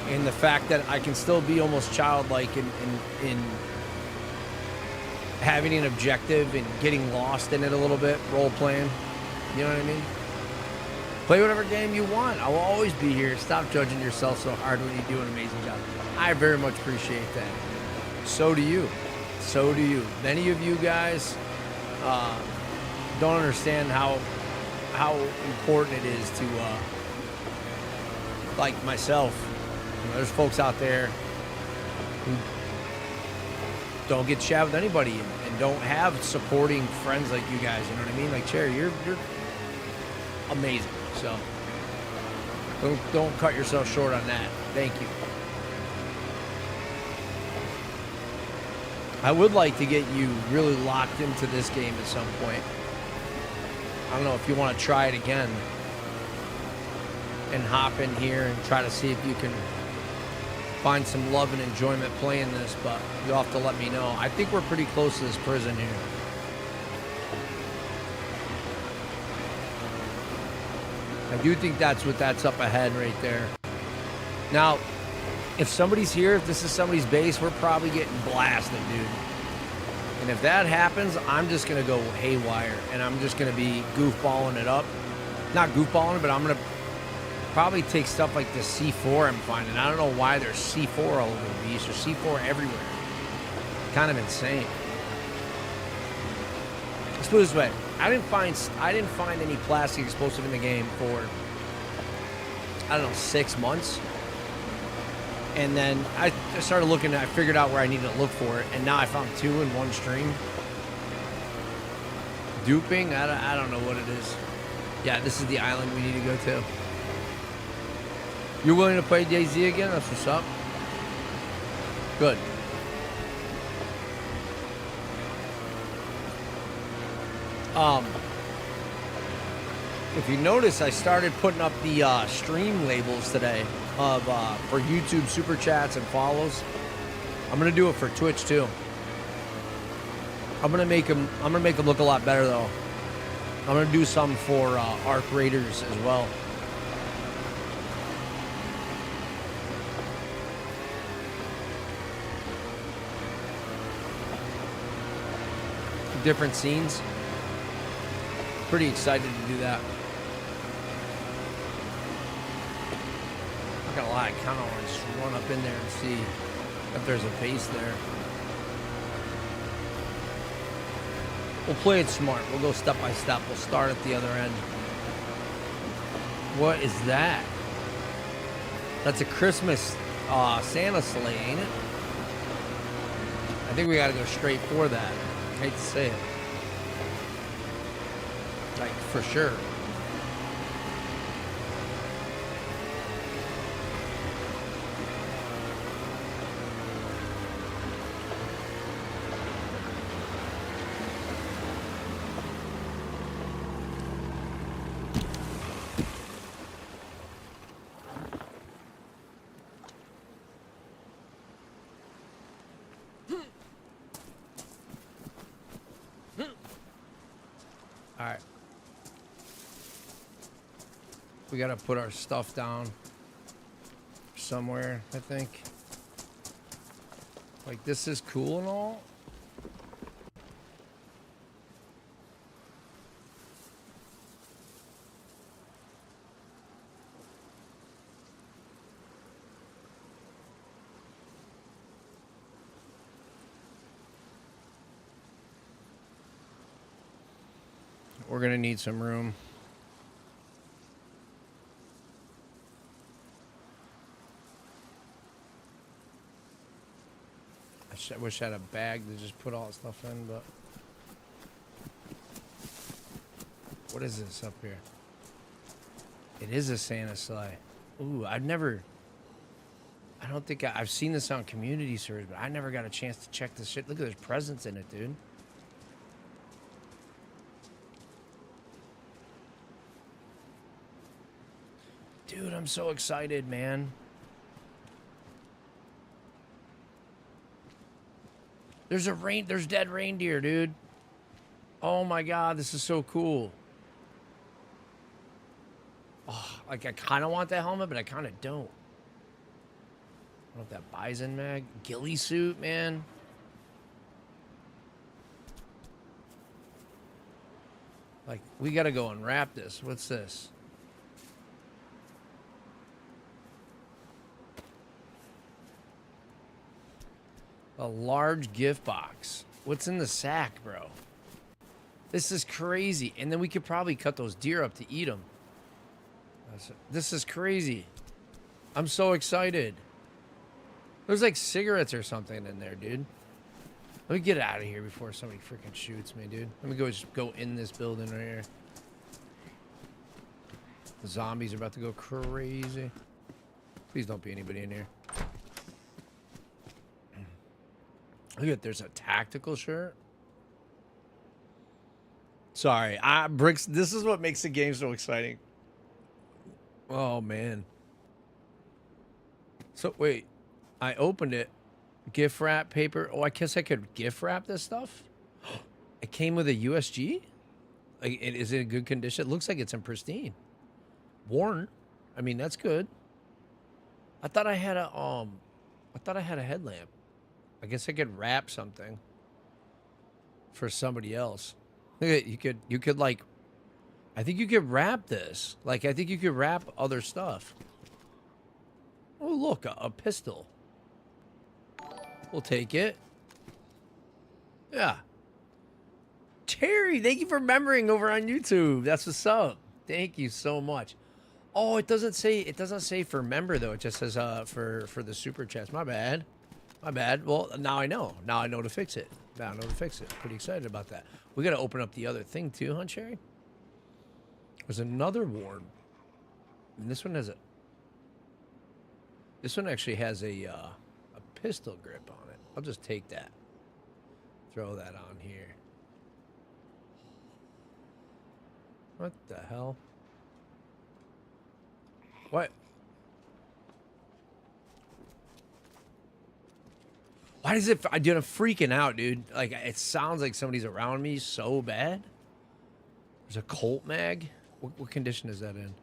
in the fact that I can still be almost childlike in having an objective and getting lost in it a little bit, role playing. You know what I mean? Play whatever game you want. I will always be here. Stop judging yourself so hard when you do an amazing job. I very much appreciate that. So do you. So do you. Many of you guys don't understand how important it is to, like myself, you know, there's folks out there who don't get to chat with anybody and don't have supporting friends like you guys. You know what I mean? Like Cherry, you're amazing. So don't cut yourself short on that. Thank you. I would like to get you really locked into this game at some point. I don't know if you want to try it again and hop in here and try to see if you can find some love and enjoyment playing this, but you'll have to let me know. I think we're pretty close to this prison here. I do think that's up ahead right there. Now, if somebody's here, if this is somebody's base, we're probably getting blasted, dude. And if that happens, I'm just going to go haywire, and I'm just going to be goofballing it up. Not goofballing it, but I'm going to probably take stuff like the C4 I'm finding. I don't know why there's C4 all over the beast. There's C4 everywhere. Kind of insane. Let's put it this way. I didn't find any plastic explosive in the game for, I don't know, 6 months. And then I started looking, I figured out where I needed to look for it, and now I found 2 in one stream. Duping? I don't know what it is. Yeah, this is the island we need to go to. You're willing to play DayZ again? That's what's up. Good. If you notice, I started putting up the stream labels today of for YouTube super chats and follows. I'm gonna do it for Twitch too. I'm gonna make them look a lot better though. I'm gonna do some for Arc Raiders as well. Different scenes. Pretty excited to do that. Not gonna lie, I kind of want to just run up in there and see if there's a base there. We'll play it smart. We'll go step by step. We'll start at the other end. What is that? That's a Christmas Santa sleigh, ain't it? I think we gotta go straight for that. I hate to say it. Like, for sure. Alright. We gotta put our stuff down somewhere, I think. Like, this is cool and all. We're gonna need some room. I wish I had a bag to just put all the stuff in, but... What is this up here? It is a Santa sleigh. Ooh, I don't think I've seen this on community servers, but I never got a chance to check this shit. Look at there's presents in it, dude. Dude, I'm so excited, man. There's dead reindeer, dude. Oh my god, this is so cool. Oh, like I kind of want that helmet, but I kind of don't. I want that bison mag, ghillie suit, man. Like, we gotta go unwrap this. What's this? A large gift box. What's in the sack, bro? This is crazy. And then we could probably cut those deer up to eat them. This is crazy. I'm so excited. There's like cigarettes or something in there, dude. Let me get out of here before somebody freaking shoots me, dude. Let me just go in this building right here. The zombies are about to go crazy. Please don't be anybody in here. Look at, there's a tactical shirt. Sorry, Bricks, this is what makes the game so exciting. Oh, man. So, wait. I opened it. Gift wrap paper. Oh, I guess I could gift wrap this stuff? It came with a USG? Like, is it in good condition? It looks like it's in pristine. Worn. I mean, that's good. I thought I had a headlamp. I guess I could wrap something for somebody else. Look at, you could like, I think you could wrap this. Like, I think you could wrap other stuff. Oh, look, a pistol. We'll take it. Yeah. Terry, thank you for remembering over on YouTube. That's what's up. Thank you so much. Oh, it doesn't say for member though. It just says for the super chats. My bad. My bad. Well, now I know. Now I know to fix it. Now I know to fix it. Pretty excited about that. We got to open up the other thing too, huh, Cherry? There's another ward. And this one actually has a pistol grip on it. I'll just take that. Throw that on here. What the hell? What? Why does it? Dude, I'm freaking out, dude. Like, it sounds like somebody's around me so bad. There's a Colt mag. What condition is that in?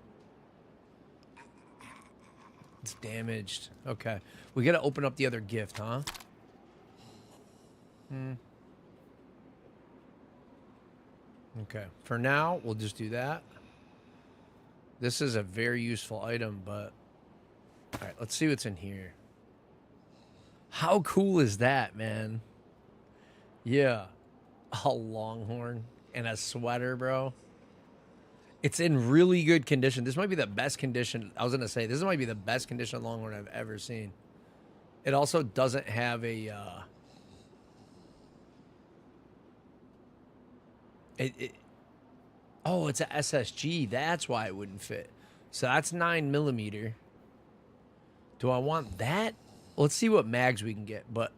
It's damaged. Okay. We got to open up the other gift, huh? Okay. For now, we'll just do that. This is a very useful item, but... All right, let's see what's in here. How cool is that, man? Yeah. A longhorn and a sweater, bro. It's in really good condition. This might be the best condition. I was going to say, this might be the best condition longhorn I've ever seen. It also doesn't have a... Oh, it's a SSG. That's why it wouldn't fit. So that's 9mm. Do I want that? Let's see what mags we can get, but...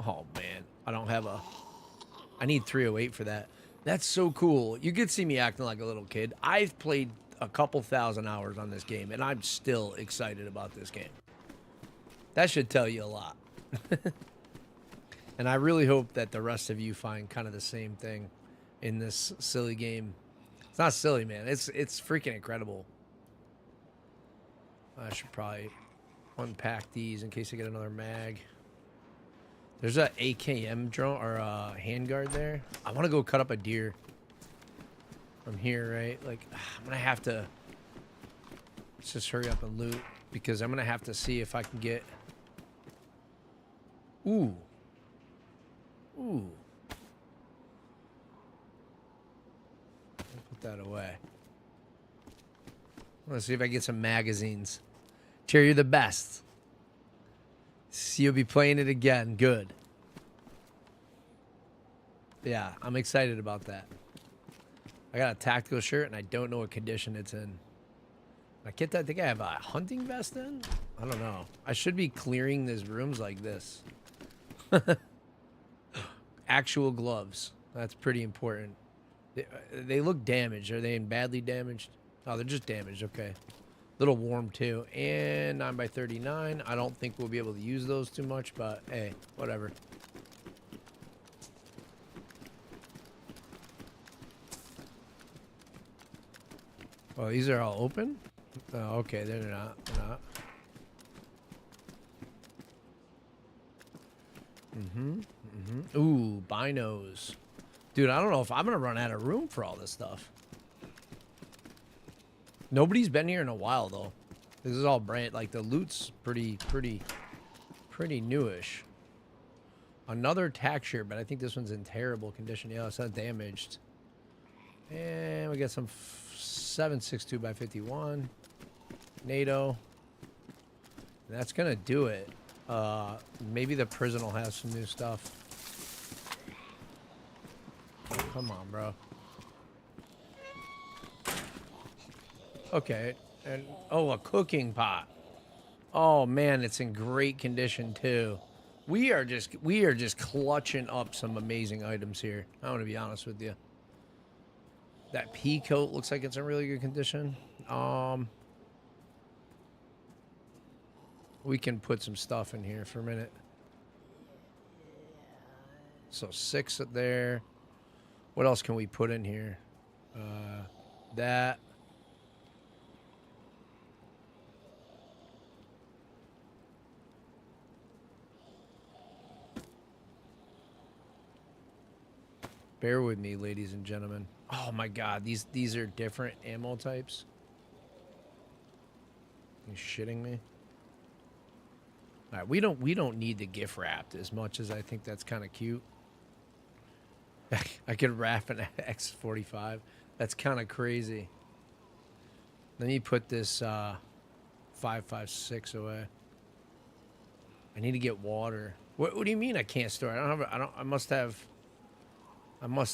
Oh, man. I don't have a... I need 308 for that. That's so cool. You could see me acting like a little kid. I've played a couple thousand hours on this game, and I'm still excited about this game. That should tell you a lot. And I really hope that the rest of you find kind of the same thing in this silly game. It's not silly, man. It's freaking incredible. I should probably unpack these in case I get another mag. There's a AKM drone or a handguard there. I want to go cut up a deer from here, right? Like, I'm gonna have to. Let's just hurry up and loot because I'm gonna have to see if I can get. Ooh. Ooh. Put that away. Let's see if I can get some magazines. Cherry, you're the best. So you'll be playing it again. Good. Yeah, I'm excited about that. I got a tactical shirt, and I don't know what condition it's in. I think I have a hunting vest in? I don't know. I should be clearing these rooms like this. Actual gloves. That's pretty important. They look damaged. Are they in badly damaged? Oh, they're just damaged. Okay. Little warm too. And 9x39. I don't think we'll be able to use those too much, but hey, whatever. Oh, these are all open? Oh, okay, they're not. They're not. Ooh, binos. Dude, I don't know if I'm gonna run out of room for all this stuff. Nobody's been here in a while though. This is all brand, like the loot's pretty newish. Another tack shirt, but I think this one's in terrible condition. Yeah, it's not damaged. And we got some 7.62x51 NATO. And that's gonna do it. Maybe the prison will have some new stuff. Oh, come on, bro. Okay, and oh, a cooking pot. Oh man, it's in great condition too. We are just clutching up some amazing items here. I want to be honest with you. That pea coat looks like it's in really good condition. We can put some stuff in here for a minute. So 6 up there. What else can we put in here? That. Bear with me, ladies and gentlemen. Oh my God, these are different ammo types. You shitting me? All right, we don't need the gift wrapped as much as I think that's kind of cute. I could wrap an X45. That's kind of crazy. Let me put this 5.56 away. I need to get water. What do you mean I can't store? I must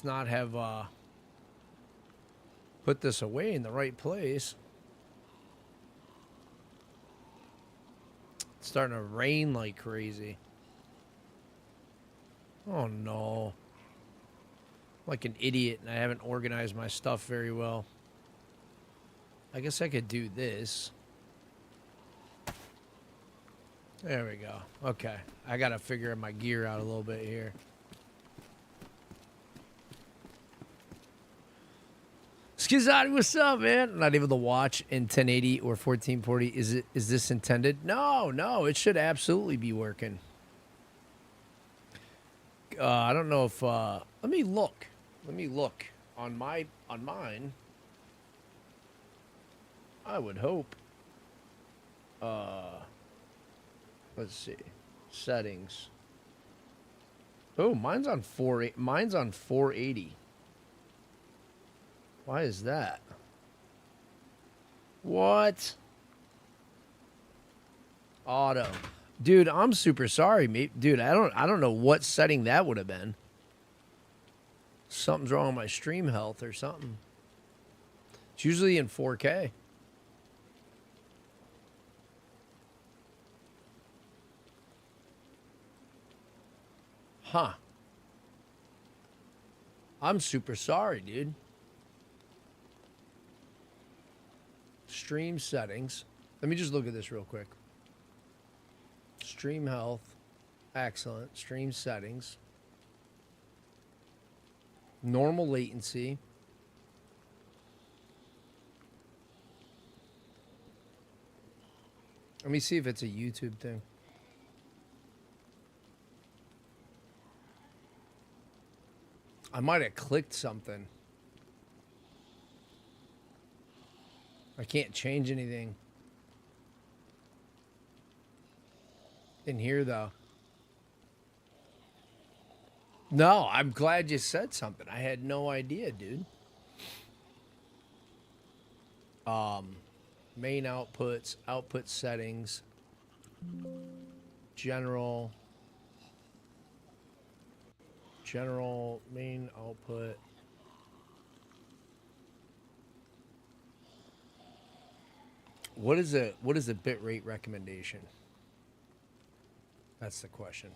not have put this away in the right place. It's starting to rain like crazy. Oh no. I'm like an idiot and I haven't organized my stuff very well. I guess I could do this. There we go. Okay. I got to figure my gear out a little bit here. Skizzotti, what's up, man? Not able to watch in 1080 or 1440. Is this intended? No, it should absolutely be working. I don't know if let me look. Let me look on mine. I would hope. Let's see. Settings. Oh, mine's on 480. Why is that? What? Auto. Dude, I'm super sorry, mate. Dude, I don't know what setting that would have been. Something's wrong with my stream health or something. It's usually in 4K. Huh. I'm super sorry, dude. Stream settings. Let me just look at this real quick. Stream health. Excellent. Stream settings. Normal latency. Let me see if it's a YouTube thing. I might have clicked something. I can't change anything in here, though. No, I'm glad you said something. I had no idea, dude. Main outputs, output settings, general, main output. What is a bitrate recommendation? That's the question.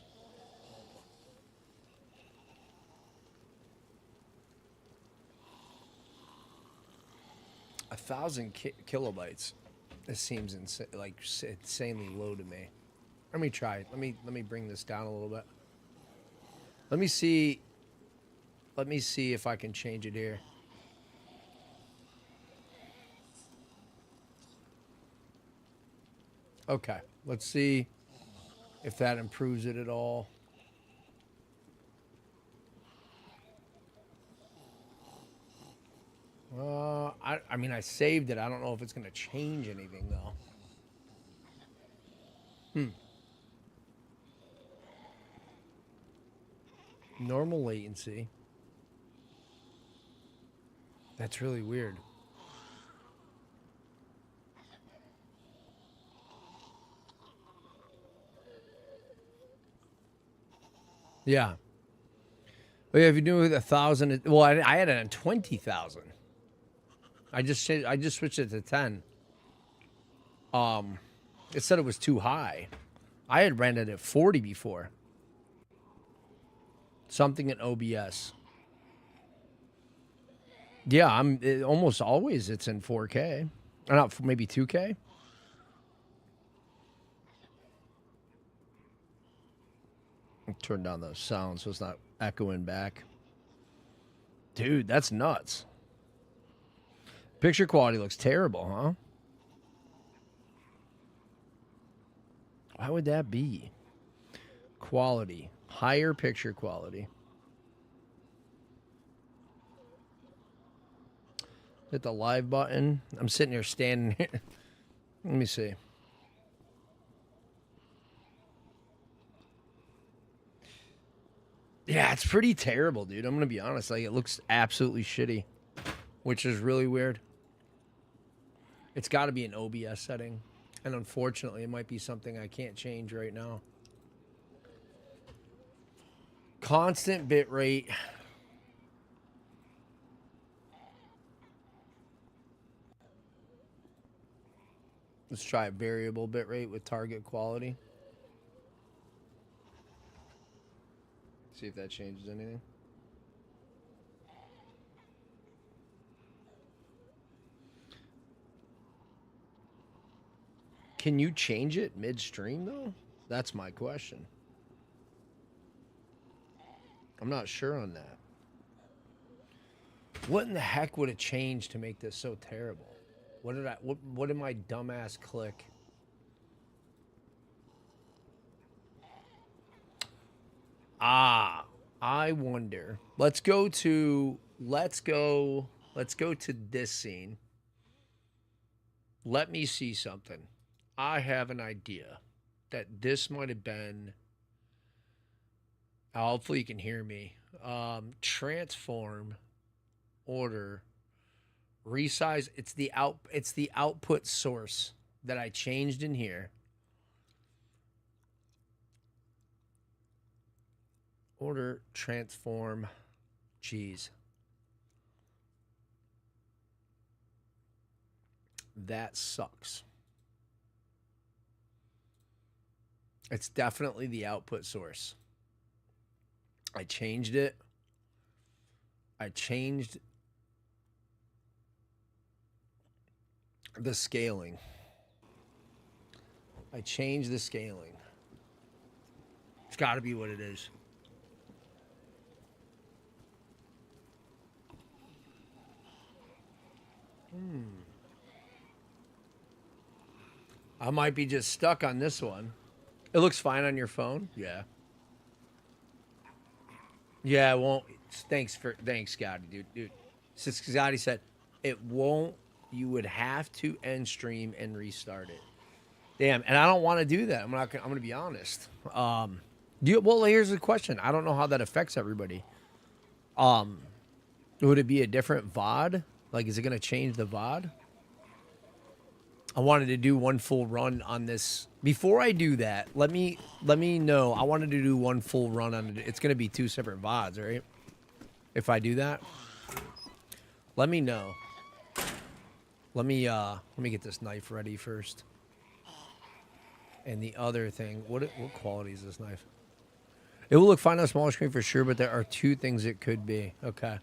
A 1,000 kilobytes. This seems insanely low to me. Let me try. Let me bring this down a little bit. Let me see if I can change it here. Okay, let's see if that improves it at all. I mean, I saved it. I don't know if it's going to change anything, though. Normal latency. That's really weird. Yeah. But yeah, if you do it with 1,000, well, I had it on 20,000. I just switched it to 10. It said it was too high. I had ran it at 40 before. Something in OBS. Yeah, almost always it's in 4K. Or not, maybe 2K. Turn down the sound so it's not echoing back. Dude, that's nuts. Picture quality looks terrible, huh? Why would that be? Quality. Higher picture quality. Hit the live button. I'm sitting here standing here. Let me see. Yeah, it's pretty terrible, dude. I'm going to be honest. Like, it looks absolutely shitty, which is really weird. It's got to be an OBS setting. And unfortunately, it might be something I can't change right now. Constant bit rate. Let's try a variable bit rate with target quality. See if that changes anything. Can you change it midstream, though? That's my question. I'm not sure on that. What in the heck would it change to make this so terrible? What did my dumbass click? Ah, I wonder. Let's go to this scene. Let me see something. I have an idea that this might have been. Hopefully you can hear me. Transform, order, resize. It's the output source that I changed in here. Order, transform, geez. That sucks. It's definitely the output source. I changed it. I changed the scaling. I changed the scaling. It's got to be what it is. I might be just stuck on this one. It looks fine on your phone. Yeah. Yeah, it won't. Thanks, Scotty, dude. Scotty said it won't. You would have to end stream and restart it. Damn, and I don't want to do that. I'm going to be honest. Well, here's the question. I don't know how that affects everybody. Would it be a different VOD? Like, is it going to change the VOD? I wanted to do one full run on this. Before I do that, let me know. I wanted to do one full run on it. It's going to be 2 separate VODs, right? If I do that, let me know. Let me get this knife ready first. And the other thing, what quality is this knife? It will look fine on a smaller screen for sure, but there are 2 things it could be. Okay.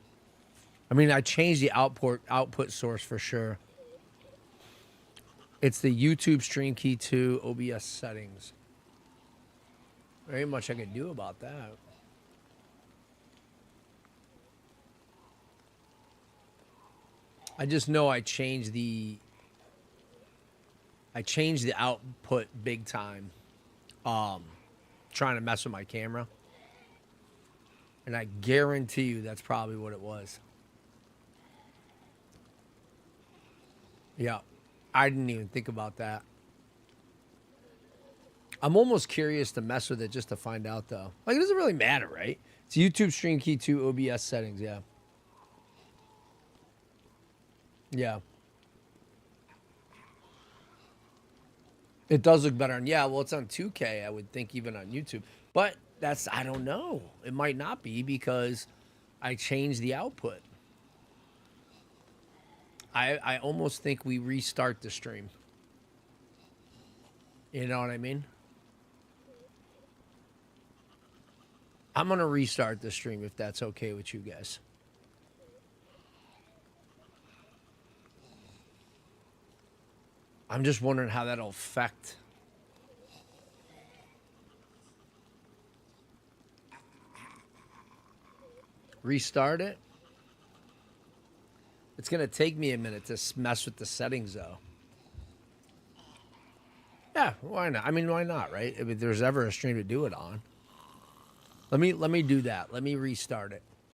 I mean, I changed the output source for sure. It's the YouTube Stream Key 2 OBS settings. Very much I could do about that. I just know I changed the output big time. Trying to mess with my camera. And I guarantee you that's probably what it was. Yeah. I didn't even think about that. I'm almost curious to mess with it just to find out, though. Like, it doesn't really matter, right? It's YouTube Stream Key 2 OBS settings, yeah. Yeah. It does look better. Yeah, well, it's on 2K, I would think, even on YouTube. But I don't know. It might not be because I changed the output. I almost think we restart the stream. You know what I mean? I'm going to restart the stream if that's okay with you guys. I'm just wondering how that'll affect. Restart it. It's going to take me a minute to mess with the settings, though. Yeah, why not? I mean, why not, right? If there's ever a stream to do it on. Let me do that. Let me restart it.